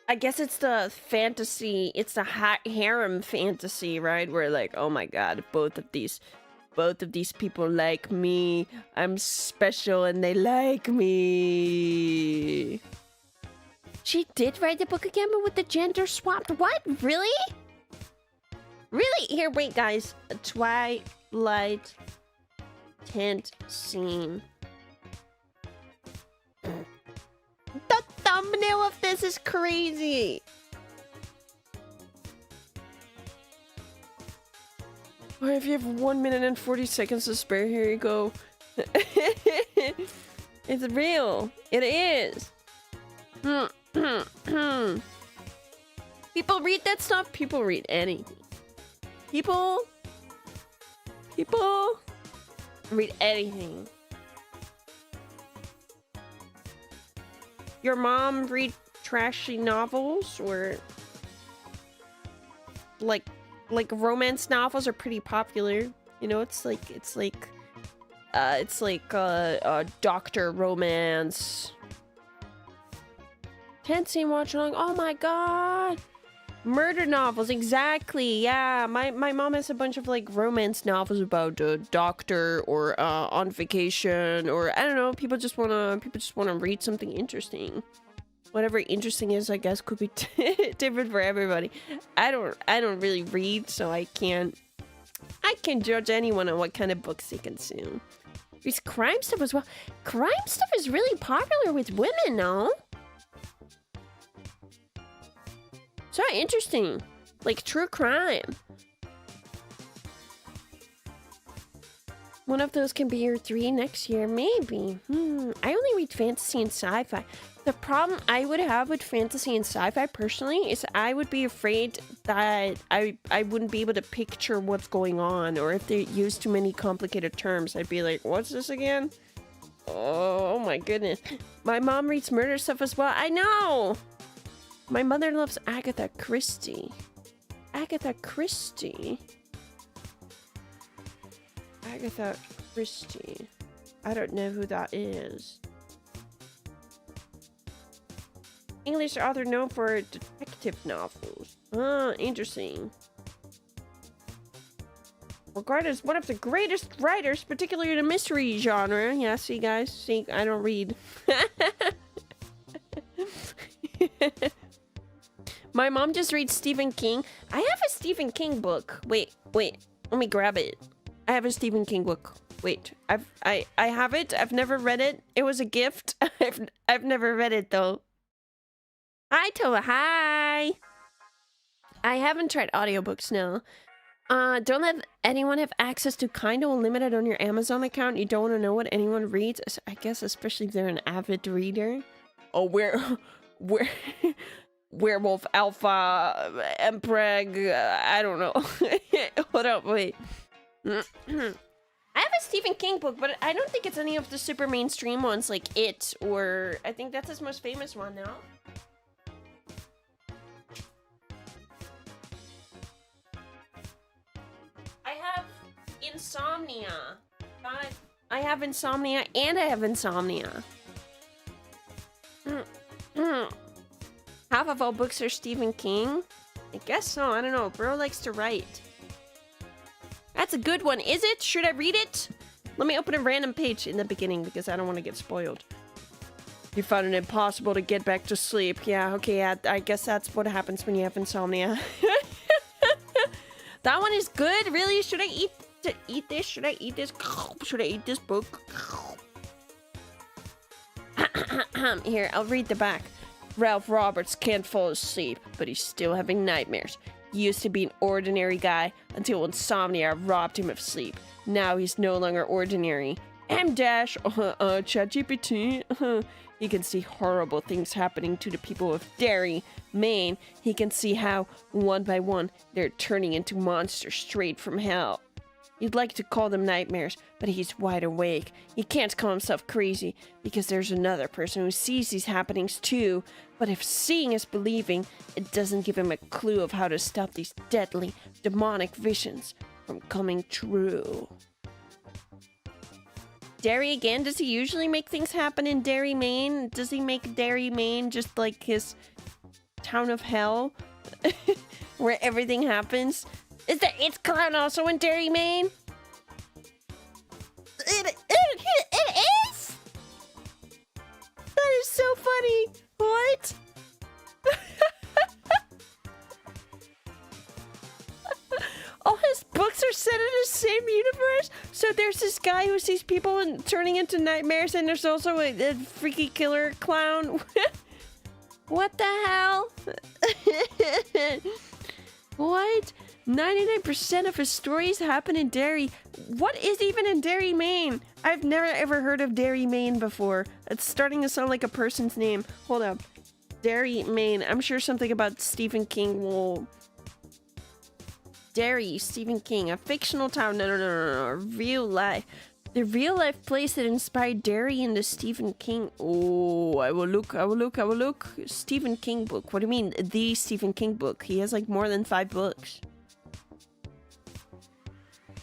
[SPEAKER 1] I guess it's the fantasy, it's the harem fantasy, right? Where like, oh my god, both of these people like me. I'm special and they like me. She did write the book again, but with the gender swapped. What? Really? Really? Here, wait, guys. A Twilight tent scene. The thumbnail of this is crazy. Or if you have 1 minute and 40 seconds to spare, here you go. It's real. It is. People read that stuff. People read anything. People read anything. Your mom read trashy novels, or like romance novels are pretty popular. You know, it's like doctor romance. Tent scene watch along. Oh my god. Murder novels, exactly. Yeah, my mom has a bunch of like romance novels about a doctor or on vacation, or I don't know. People just wanna read something interesting. Whatever interesting is, I guess, could be different for everybody. I don't really read, so I can't judge anyone on what kind of books they consume. There's crime stuff as well. Crime stuff is really popular with women, no? So interesting. Like true crime. One of those can be your 3 next year, maybe. I only read fantasy and sci-fi. The problem I would have with fantasy and sci-fi personally is I would be afraid that I wouldn't be able to picture what's going on, or if they use too many complicated terms, I'd be like, what's this again? Oh my goodness. My mom reads murder stuff as well. I know! My mother loves Agatha Christie. Agatha Christie? Agatha Christie. I don't know who that is. English author known for detective novels. Ah, interesting. Regarded as one of the greatest writers, particularly in the mystery genre. Yeah, see guys? See, I don't read. My mom just reads Stephen King. I have a Stephen King book. Wait. Let me grab it. I have a Stephen King book. Wait. I have it. I've never read it. It was a gift. I've never read it though. Hi, Toa. Hi. I haven't tried audiobooks now. Don't let anyone have access to Kindle Unlimited on your Amazon account. You don't want to know what anyone reads. I guess especially if they're an avid reader. Oh, where Werewolf Alpha Empreg, I don't know. Hold up, wait. I have a Stephen King book, but I don't think it's any of the super mainstream ones like It, or I think that's his most famous one now. I have Insomnia. I have Insomnia and I have Insomnia. Half of all books are Stephen King? I guess so, I don't know. Bro likes to write. That's a good one, is it? Should I read it? Let me open a random page in the beginning because I don't want to get spoiled. You found it impossible to get back to sleep. Yeah, okay, yeah, I guess that's what happens when you have insomnia. That one is good, really? Should I eat this? Should I eat this? Should I eat this book? Here, I'll read the back. Ralph Roberts can't fall asleep, but he's still having nightmares. He used to be an ordinary guy until insomnia robbed him of sleep. Now he's no longer ordinary. ChatGPT. He can see horrible things happening to the people of Derry, Maine. He can see how, one by one, they're turning into monsters straight from hell. You'd like to call them nightmares, but he's wide awake. He can't call himself crazy, because there's another person who sees these happenings too. But if seeing is believing, it doesn't give him a clue of how to stop these deadly, demonic visions from coming true. Derry again? Does he usually make things happen in Derry, Maine? Does he make Derry, Maine just like his town of hell? Where everything happens? Is the It Clown also in Derry, Maine? It is? That is so funny. What? All his books are set in the same universe? So there's this guy who sees people turning into nightmares, and there's also a freaky killer clown. What the hell? What? 99% of his stories happen in Derry. What is even in Derry, Maine? I've never ever heard of Derry, Maine before. It's starting to sound like a person's name. Hold up. Derry, Maine. I'm sure something about Stephen King will... Derry, Stephen King. A fictional town. No. Real life. The real life place that inspired Derry in the Stephen King... Oh, I will look. Stephen King book. What do you mean? The Stephen King book. He has like more than 5 books.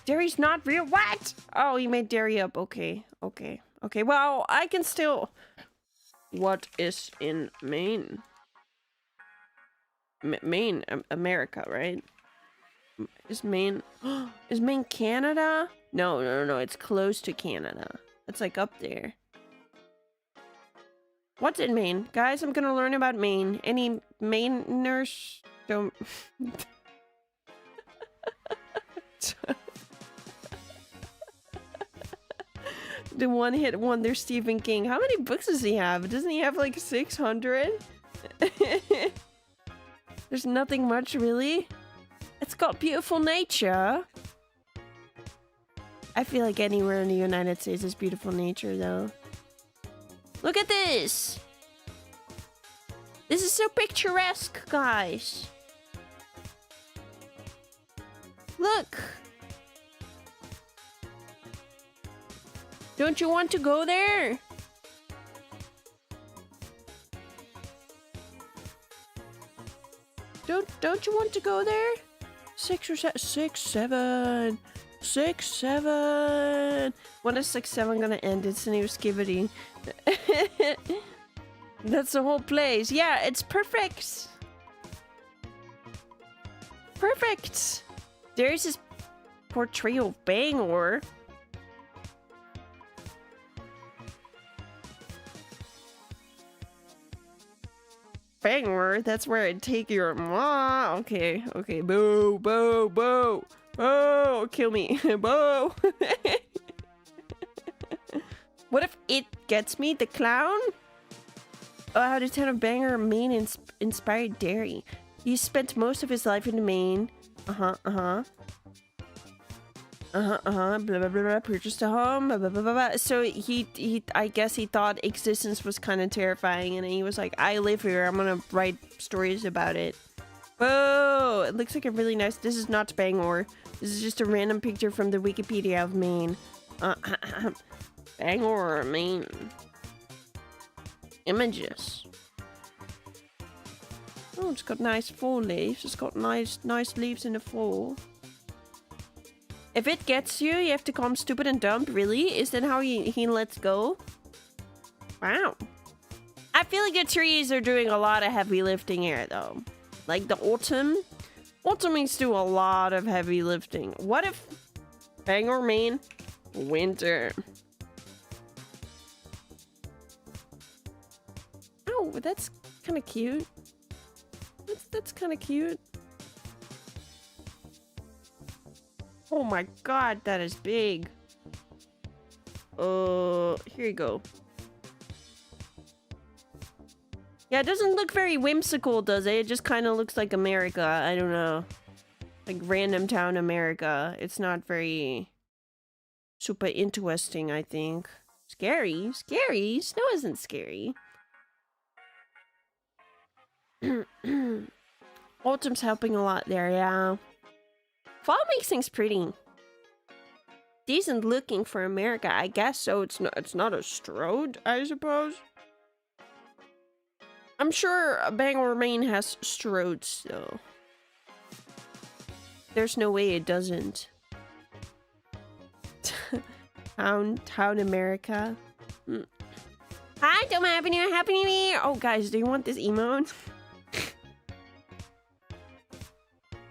[SPEAKER 1] Derry's not real. What? Oh, he made Derry up. Okay. Well, I can still... What is in Maine? Maine, America, right? Is Maine... Is Maine Canada? No. It's close to Canada. It's like up there. What's in Maine? Guys, I'm gonna learn about Maine. Any Mainers? Don't... The one-hit wonder Stephen King. How many books does he have? Doesn't he have like 600? There's nothing much, really. It's got beautiful nature. I feel like anywhere in the United States is beautiful nature, though. Look at this! This is so picturesque, guys. Look! Don't you want to go there? Don't you want to go there? 6 or 7? 6, 7. 6, 7. When is 6, 7 gonna end? It's a new skivity. That's the whole place. Yeah, it's perfect. Perfect. There's his portrayal of Bangor. Bangor, that's where I'd take your mom. Okay. Boo. Oh, kill me. Boo. What if it gets me? The clown? Oh, how did town of Bangor, Maine inspired Derry? He spent most of his life in Maine. Blah, blah, blah, blah, purchased a home, blah, blah, blah, blah, blah. So he, I guess he thought existence was kind of terrifying, and he was like, I live here, I'm gonna write stories about it. Whoa, it looks like a really nice, this is not Bangor. This is just a random picture from the Wikipedia of Maine. Bang or main. Images. Oh, it's got nice fall leaves. It's got nice leaves in the fall. If it gets you, you have to calm stupid and dumb. Really? Is that how he lets go? Wow. I feel like the trees are doing a lot of heavy lifting here, though. Like the autumn. Autumn needs to do a lot of heavy lifting. What if bang or main? Winter. Oh, that's kind of cute. That's kind of cute. Oh my god, that is big. Here you go. Yeah, it doesn't look very whimsical, does it? It just kind of looks like America. I don't know. Like random town America. It's not very super interesting, I think. Scary? Scary? Snow isn't scary. Autumn's helping a lot there, yeah. Fall makes things pretty. Decent looking for America, I guess so. It's not a Strode, I suppose. I'm sure Bangor, Maine has Strodes, though. There's no way it doesn't. Town America. Hi, Tomoe, Happy New Year, Happy New Year! Oh, guys, do you want this emote?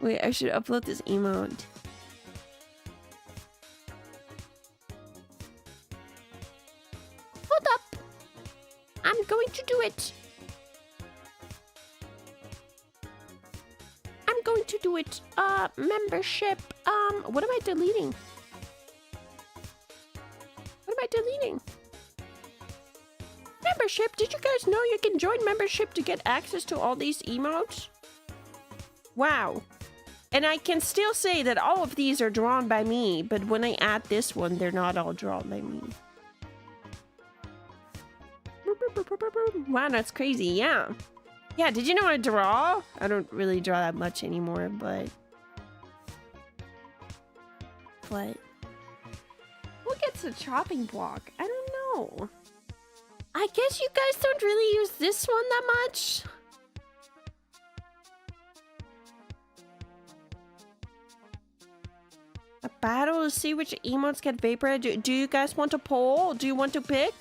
[SPEAKER 1] Wait, I should upload this emote. Hold up! I'm going to do it. I'm going to do it. Membership. What am I deleting? What am I deleting? Membership? Did you guys know you can join membership to get access to all these emotes? Wow. And I can still say that all of these are drawn by me, but when I add this one, they're not all drawn by me. Wow, that's crazy, yeah. Yeah, did you know I draw? I don't really draw that much anymore, but... What? Who gets a chopping block? I don't know. I guess you guys don't really use this one that much. A battle to see which emotes get vaporized. Do you guys want a poll? Do you want to pick?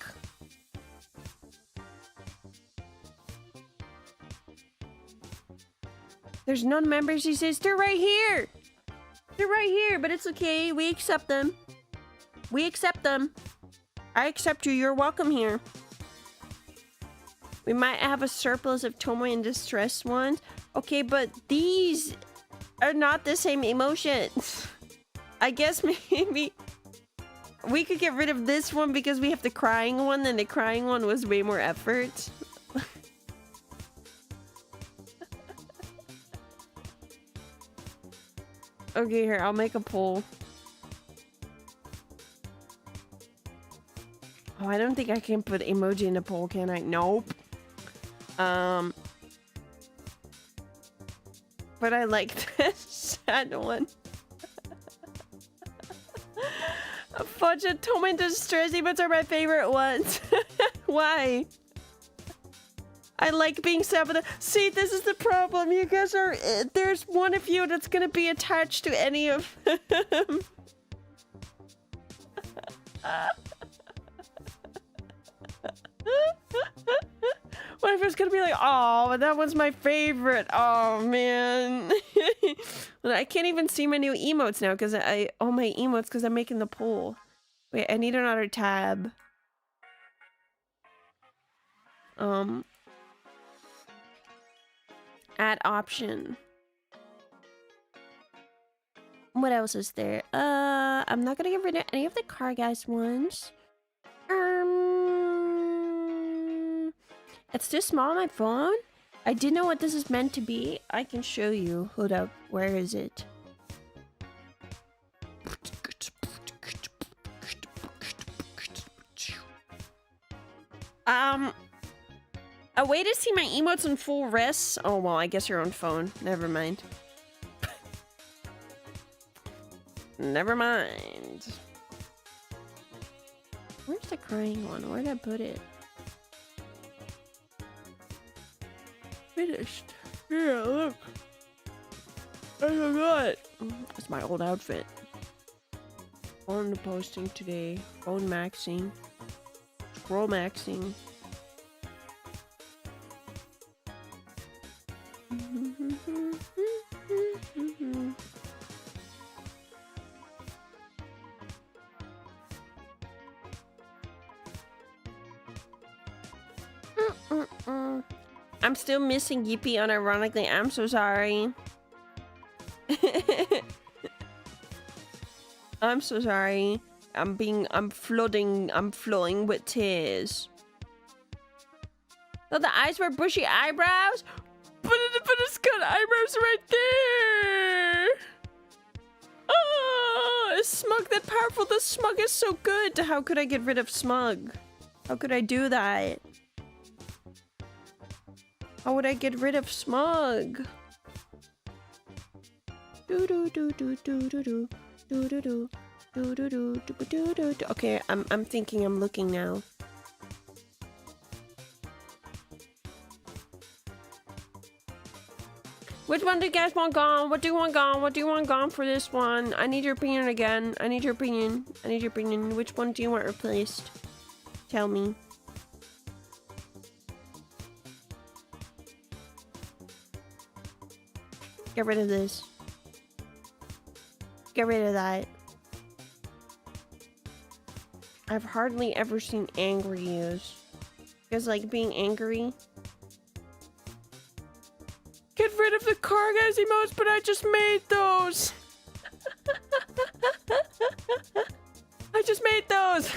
[SPEAKER 1] There's none members, he says. They're right here. They're right here, but it's okay. We accept them. We accept them. I accept you. You're welcome here. We might have a surplus of Tomoe and distressed ones. Okay, but these are not the same emotions. I guess maybe we could get rid of this one because we have the crying one, and the crying one was way more effort. Okay, here, I'll make a poll. Oh, I don't think I can put emoji in a poll, can I? Nope. But I like this sad one. A bunch of Tomoe distress emotes are my favorite ones. Why? I like being sad, but see, this is the problem. You guys are... there's one of you that's gonna be attached to any of them. What if it's gonna be like, oh, that one's my favorite. Oh, man. I can't even see my new emotes now because all my emotes because I'm making the poll. Wait, I need another tab. Add option. What else is there? I'm not gonna get rid of any of the CARGEIST ones. It's too small on my phone. I didn't know what this is meant to be. I can show you. Hold up. Where is it? A way to see my emotes in full res. Oh, well, I guess you're on phone. Never mind. Never mind. Where's the crying one? Where'd I put it?
[SPEAKER 2] Finished. Yeah, look. I forgot.
[SPEAKER 1] It's my old outfit. On the posting today. Phone maxing. Scroll maxing. I'm still missing Yippee unironically. I'm so sorry. I'm so sorry. I'm flowing with tears. Oh, the eyes were bushy eyebrows?
[SPEAKER 2] But it's got eyebrows right there.
[SPEAKER 1] Oh, is Smug that powerful? The Smug is so good. How could I get rid of Smug? How could I do that? How would I get rid of Smug? Okay, I'm thinking, I'm looking now. Which one do you guys want gone? What do you want gone? What do you want gone for this one? I need your opinion again. I need your opinion. I need your opinion. Which one do you want replaced? Tell me. Get rid of this. Get rid of that. I've hardly ever seen angry used. You guys like being angry?
[SPEAKER 2] Get rid of the car guys emotes, but I just made those. I just made those.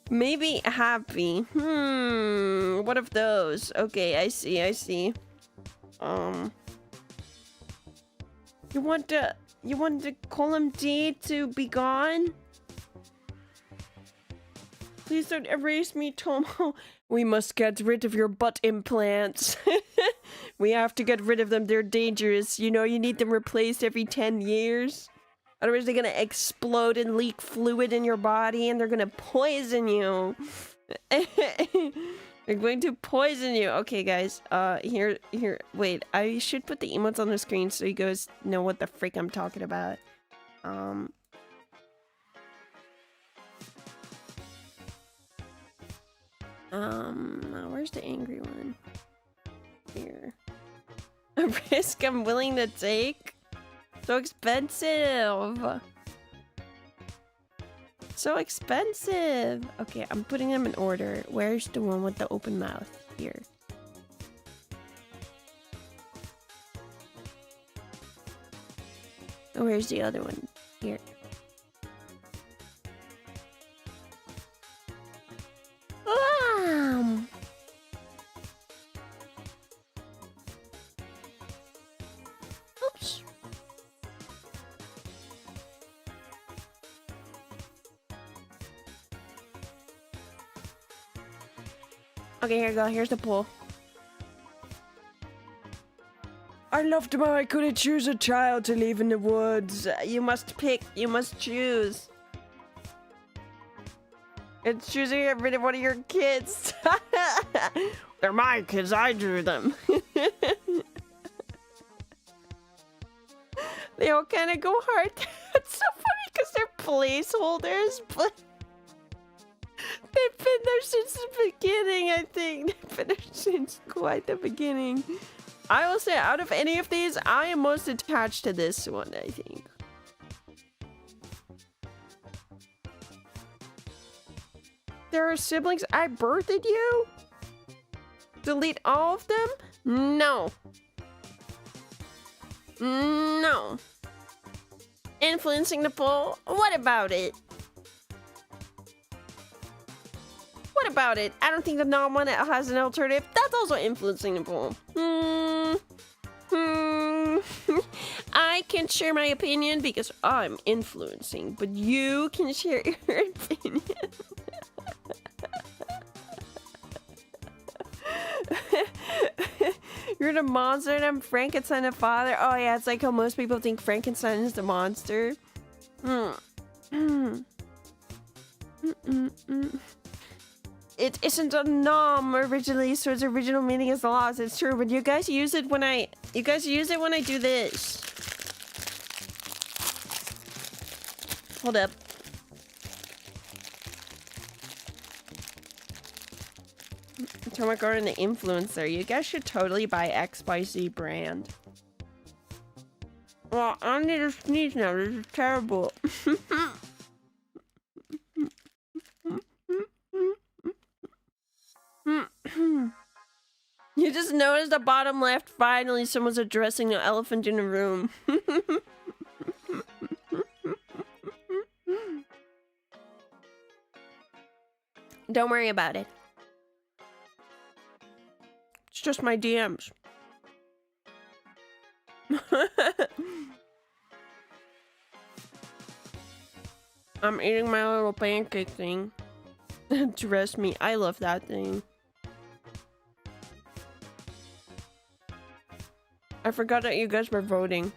[SPEAKER 1] Maybe happy. What of those? Okay, I see. You want the column D to be gone? Please don't erase me, Tomoe. We must get rid of your butt implants. We have to get rid of them. They're dangerous. You know, you need them replaced every 10 years. Otherwise, they're gonna explode and leak fluid in your body, and they're gonna poison you. They're going to poison you. Okay, guys. Here. Wait, I should put the emotes on the screen so you guys know what the frick I'm talking about. Where's the angry one? Here. A risk I'm willing to take? So expensive! So expensive! Okay, I'm putting them in order. Where's the one with the open mouth? Here. Oh, where's the other one? Here. Oops. Okay, here you go. Here's the pool.
[SPEAKER 2] I loved him. I couldn't choose a child to leave in the woods.
[SPEAKER 1] You must pick. You must choose. It's choosing to get rid of one of your kids. They're my kids. I drew them. They all kind of go hard. It's so funny because they're placeholders, but they've been there since the beginning, I think. They've been there since quite the beginning. I will say, out of any of these, I am most attached to this one, I think. There are siblings. I birthed you? Delete all of them? No. No. Influencing the poll? What about it? What about it? I don't think the non-one has an alternative. That's also influencing the poll. I can share my opinion because I'm influencing, but you can share your opinion. You're the monster and I'm Frankenstein the father. Oh yeah, it's like how most people think Frankenstein is the monster. It isn't a nom originally, so its original meaning is lost. It's true, but you guys use it when I do this. Hold up. Tomoe and the influencer. You guys should totally buy XYZ brand. Well, I need to sneeze now. This is terrible. You just noticed the bottom left. Finally, someone's addressing the elephant in the room. Don't worry about it. It's just my DMs. I'm eating my little pancake thing. Dress me. I love that thing. I forgot that you guys were voting.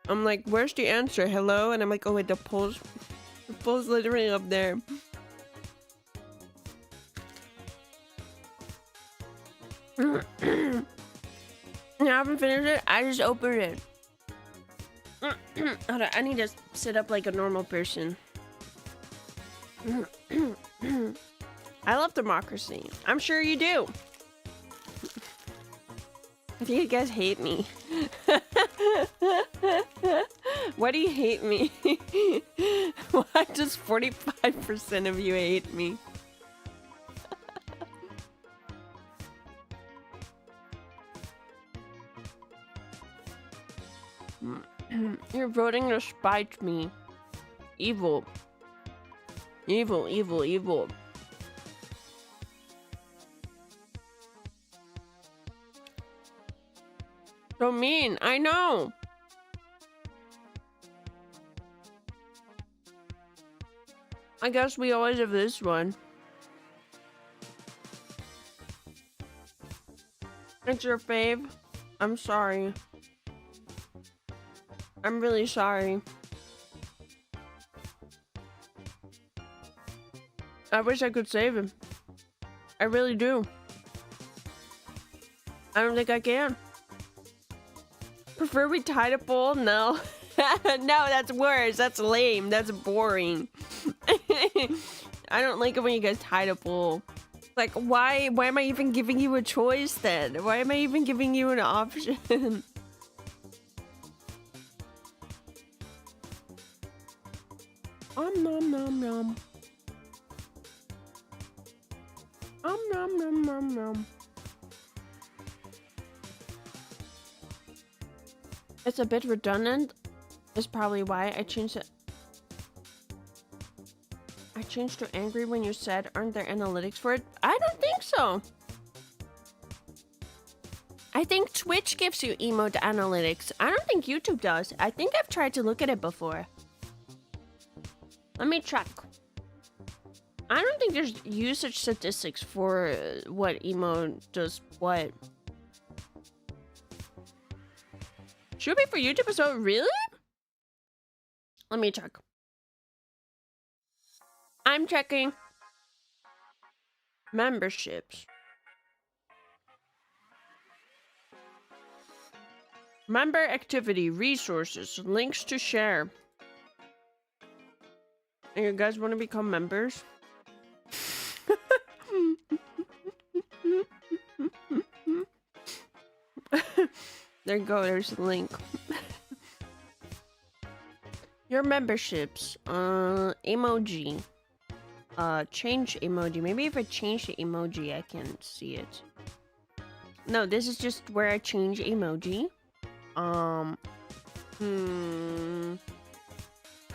[SPEAKER 1] I'm like, where's the answer? Hello? And I'm like, oh wait, the poll's literally up there. I haven't finished it. I just opened it. Hold on, I need to sit up like a normal person. I love democracy. I'm sure you do. I think you guys hate me. Why do you hate me? Why does 45% of you hate me? You're voting to spite me. Evil. Evil, evil, evil. So mean, I know. I guess we always have this one. It's your fave. I'm sorry. I'm really sorry. I wish I could save him. I really do. I don't think I can. Prefer we tied a poll? No. No, that's worse. That's lame. That's boring. I don't like it when you guys tied a poll. Like, why am I even giving you a choice then? Why am I even giving you an option? Nom nom nom. Nom nom nom nom. It's a bit redundant. Is probably why I changed it. I changed to angry when you said, aren't there analytics for it? I don't think so. I think Twitch gives you emote analytics. I don't think YouTube does. I think I've tried to look at it before. Let me check. I don't think there's usage statistics for what emote does what. Should be for YouTube as well. Really? Let me check. I'm checking. Memberships. Member activity, resources, links to share. And you guys want to become members? There you go, there's the link. Your memberships. Emoji. Change emoji. Maybe if I change the emoji, I can see it. No, this is just where I change emoji.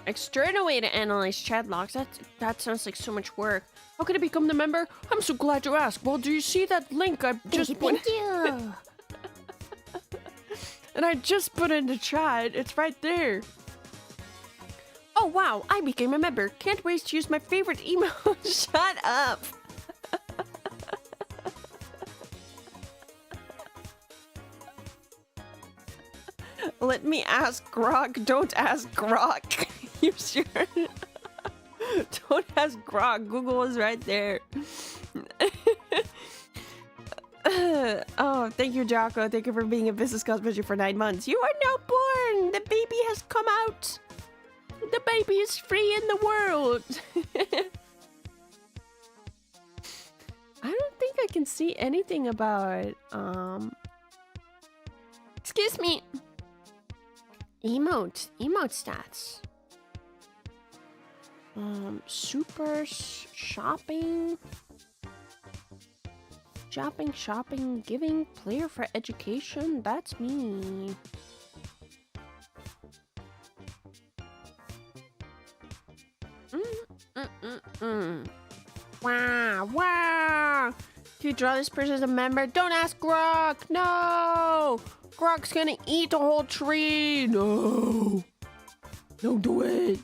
[SPEAKER 1] External way to analyze chat logs. That sounds like so much work. How can I become the member? I'm so glad you asked. Well, do you see that link I just put?
[SPEAKER 3] Thank you.
[SPEAKER 1] And I just put in the chat. It's right there. Oh wow, I became a member. Can't wait to use my favorite emote. Shut up. Let me ask Grok. Don't ask Grok. You sure? Don't ask Grok. Google is right there. Oh, thank you, Jocko. Thank you for being a business cosmetry for 9 months. You are now born. The baby has come out. The baby is free in the world. I don't think I can see anything about, excuse me. Emote stats. Super shopping. Shopping, giving, player for education. That's me. Wow. If you draw this person as a member, don't ask Grok. No. Grok's gonna eat the whole tree. No. Don't do it.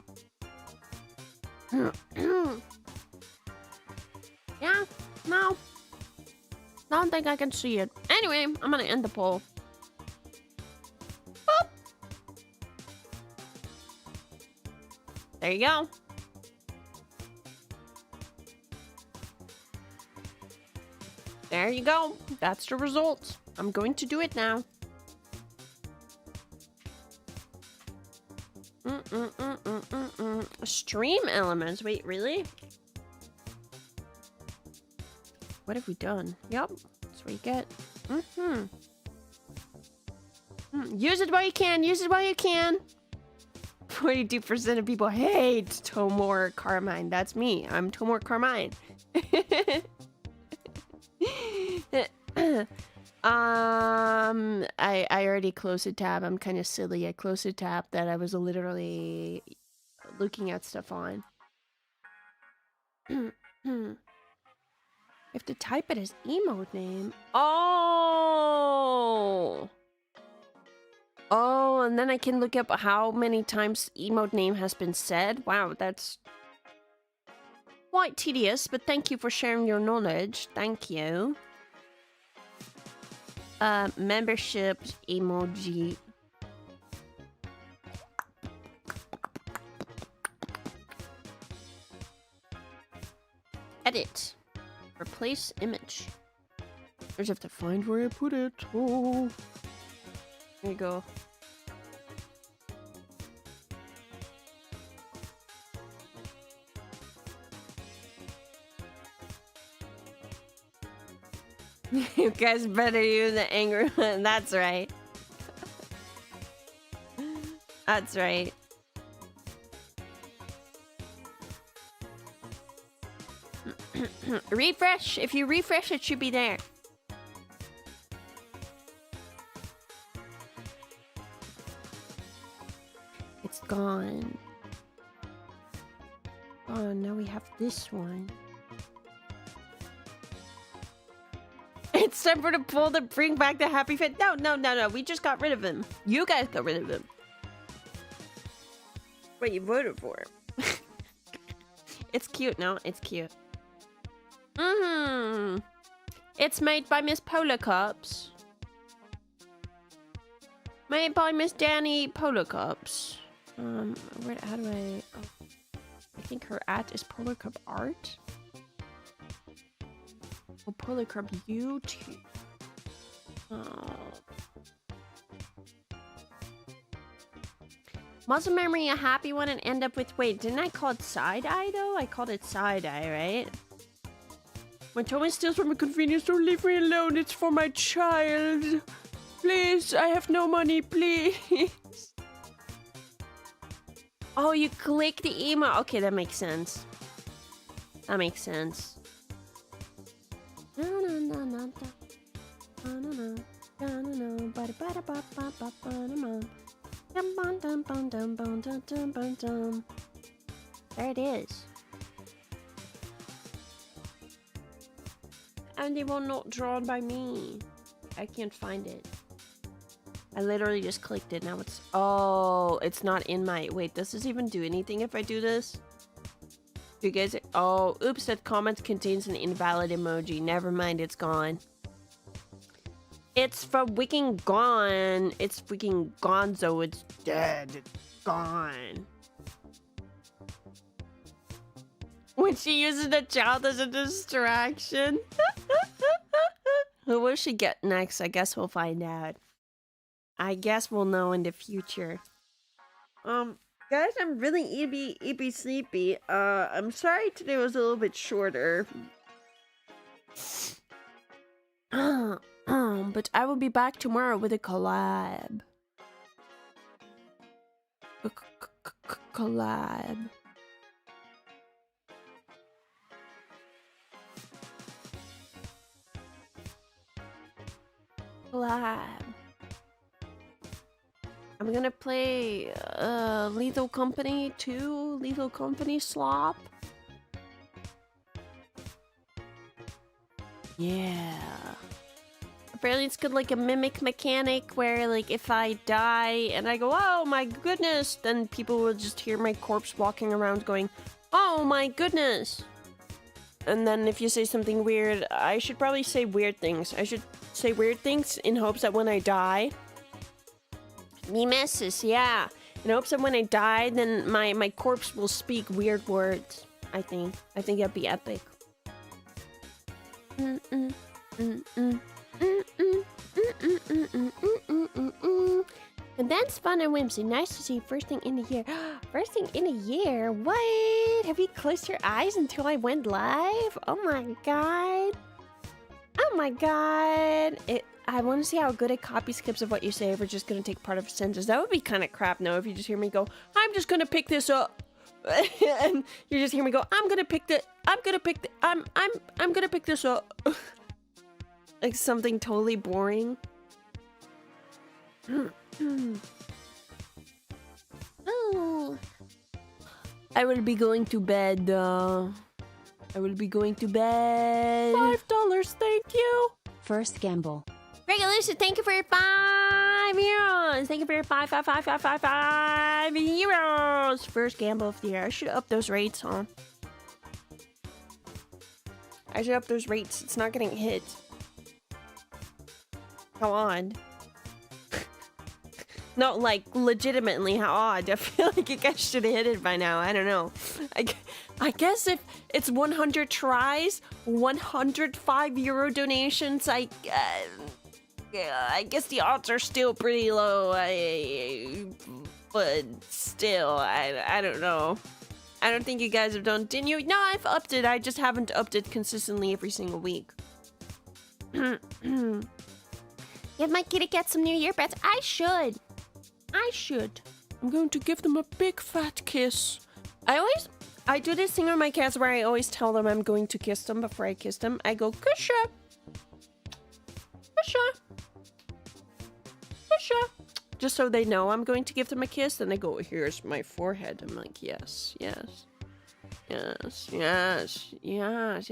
[SPEAKER 1] Yeah, no. I don't think I can see it. Anyway, I'm gonna end the poll. Boop. There you go. There you go. That's the result. I'm going to do it now. Stream elements. Wait, really? What have we done? Yep. That's what you get. Use it while you can. Use it while you can. 42% of people hate Tomoe Carmine. That's me. I'm Tomoe Carmine. I already closed a tab. I'm kind of silly. I closed a tab that I was literally looking at stuff on. I have to type it as emote name. Oh, and then I can look up how many times emote name has been said. Wow, that's quite tedious, but thank you for sharing your knowledge. Thank you. Membership emoji. Edit. Replace image. I just have to find where I put it. Oh. There you go. You guys better use the angry one. That's right. That's right. Refresh. If you refresh, it should be there. It's gone. Oh, now we have this one. It's time for the poll to bring back the happy fit. No. We just got rid of him. You guys got rid of him. What you voted for? It's cute. No, it's cute. It's made by Miss Polar Cups. Made by Miss Danny Polar Cups. How do I... Oh, I think her @ is Polar Cup Art. Oh, Polar Cup YouTube. Oh. Muscle memory, a happy one, and end up with... Wait, didn't I call it side-eye, though? I called it side-eye, right? When Tomoe steals from a convenience store, leave me alone. It's for my child. Please, I have no money, please. Oh, you click the email. Okay, that makes sense. That makes sense. There it is. And they were not drawn by me. I can't find it. I literally just clicked it. Now it's... Oh, it's not in my... Wait, does this even do anything if I do this? You guys... Oh, oops, that comment contains an invalid emoji. Never mind, it's gone. It's freaking gone. It's freaking gonzo. It's dead. It's gone. When she uses the child as a distraction. Who will she get next? I guess we'll find out. I guess we'll know in the future. Guys, I'm really eepy sleepy. I'm sorry today was a little bit shorter. But I will be back tomorrow with a collab. Collab. I'm gonna play Lethal Company 2, Lethal Company Slop. Yeah. Apparently it's good, like a mimic mechanic where like if I die and I go, oh my goodness, then people will just hear my corpse walking around going, oh my goodness. And then if you say something weird, I should probably say weird things. I should say weird things in hopes that when I die, mimesis, yeah. In hopes that when I die, then my corpse will speak weird words. I think that'd be epic. And that's fun and whimsy. Nice to see you first thing in the year. First thing in a year? What? Have you closed your eyes until I went live? Oh my god. Oh my god. I want to see how good a copy skips of what you say if we're just going to take part of a sentence. That would be kind of crap, no, if you just hear me go, I'm just going to pick this up. And you just hear me go, I'm going to pick this up. Like something totally boring. Oh. I will be going to bed. I will be going to bed. $5, thank you.
[SPEAKER 3] First gamble.
[SPEAKER 1] Regulation, thank you for your €5. Thank you for your five euros. First gamble of the year. I should up those rates, huh? I should up those rates. It's not getting hit. How odd. No, like, legitimately, how odd. I feel like you guys should have hit it by now. I don't know. I guess if it's 100 tries, 105 euro donations, I guess the odds are still pretty low. But still, I don't know. I don't think you guys have done... Didn't you? No, I've upped it. I just haven't upped it consistently every single week. Give my kitty cat some New Year pets. I should.
[SPEAKER 2] I'm going to give them a big fat kiss.
[SPEAKER 1] I do this thing with my cats where I always tell them I'm going to kiss them before I kiss them. I go, kusha. Just so they know I'm going to give them a kiss. Then they go, here's my forehead. I'm like, yes. You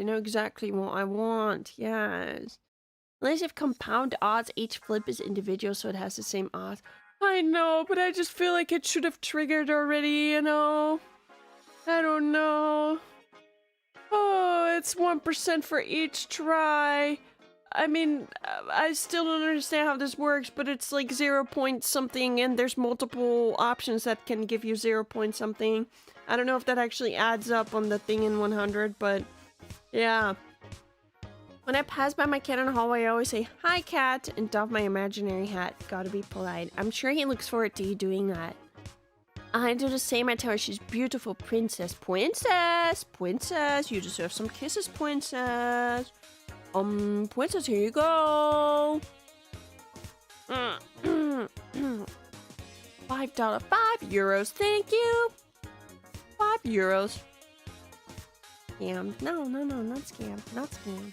[SPEAKER 1] know exactly what I want. Yes. Unless if compound odds, each flip is individual, so it has the same odds.
[SPEAKER 2] I know, but I just feel like it should have triggered already, you know? I don't know. Oh, it's 1% for each try. I mean, I still don't understand how this works, but it's like 0 point something, and there's multiple options that can give you 0 point something. I don't know if that actually adds up on the thing in 100, but yeah. When I pass by my cat in the hallway, I always say, hi, cat, and doff my imaginary hat. Gotta be polite. I'm sure he looks forward to you doing that. I do the same. I tell her she's beautiful princess. Princess, you deserve some kisses, princess. Princess, here you go. $5, €5, thank you. €5. Scam. No, not scam. Not scam.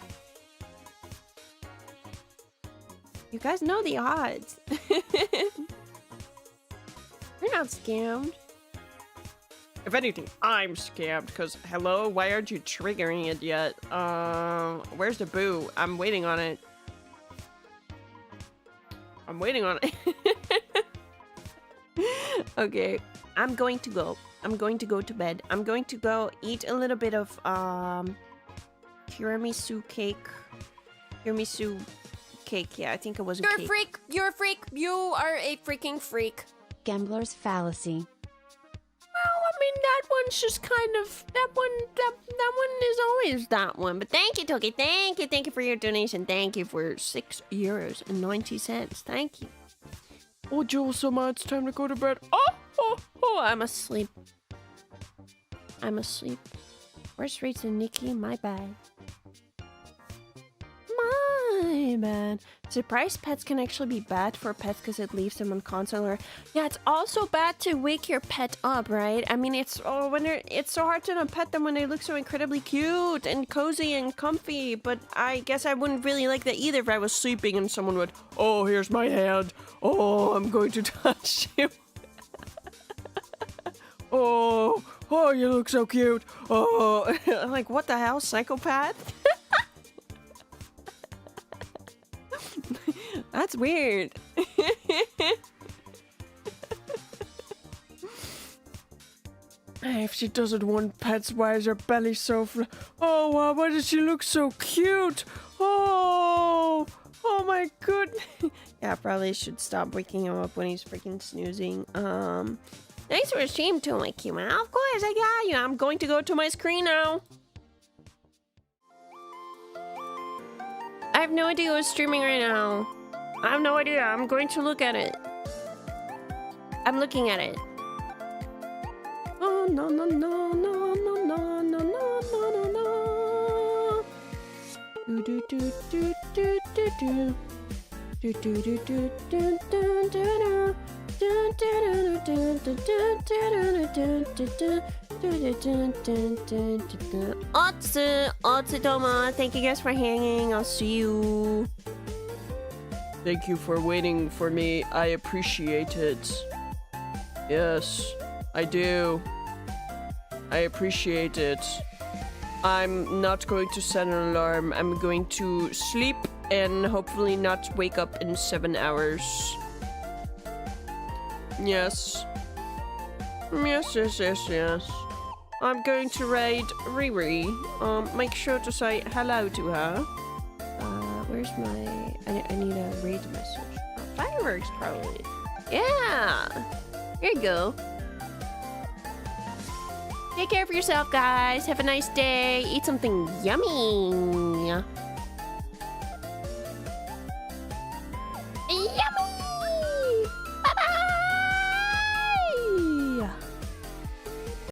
[SPEAKER 2] You guys know the odds. You're not scammed. If anything, I'm scammed, because, hello, why aren't you triggering it yet? Where's the boo? I'm waiting on it.
[SPEAKER 1] Okay, I'm going to go. I'm going to go to bed. I'm going to go eat a little bit of, tiramisu cake. Tiramisu cake, yeah, I think it was a cake. You're a freak. You are a freaking freak.
[SPEAKER 3] Gambler's fallacy.
[SPEAKER 1] Well, I mean, that that one's just kind of that one is always that one. But thank you, Toki. Thank you for your donation. Thank you for €6.90. Thank you.
[SPEAKER 2] Oh, Jules-sama, it's time to go to bed.
[SPEAKER 1] Oh, I'm asleep. Worst rates in Nikki, my bad. My bad. Surprise pets can actually be bad for pets because it leaves them unconscious. Or yeah, it's also bad to wake your pet up, right? I mean, it's so hard to pet them when they look so incredibly cute and cozy and comfy. But I guess I wouldn't really like that either if I was sleeping and someone would, oh, here's my hand. Oh, I'm going to touch you. Oh, you look so cute. Oh, like what the hell, psychopath? That's weird.
[SPEAKER 2] If she doesn't want pets, why is her belly so oh, wow, why does she look so cute? Oh my goodness.
[SPEAKER 1] Yeah, probably should stop waking him up when he's freaking snoozing. Thanks for the stream, Tomoe. Of course, I got you. I'm going to go to my screen now. I have no idea who's streaming right now. I have no idea. I'm going to look at it. I'm looking at it. Oh, no, no, no, no, no, no, no, no, no, no. Do, do, do, do, do, do, do. Do, do, do, do, do, do, do, do. Otsu, Tomoe, thank you guys for hanging. I'll see you.
[SPEAKER 2] Thank you for waiting for me. I appreciate it. Yes, I do. I appreciate it. I'm not going to set an alarm. I'm going to sleep and hopefully not wake up in 7 hours. Yes. Yes. I'm going to raid Riri. Make sure to say hello to her. Where's my... I need a raid message. Fireworks, probably. Yeah! Here you go. Take care of yourself, guys. Have a nice day. Eat something yummy.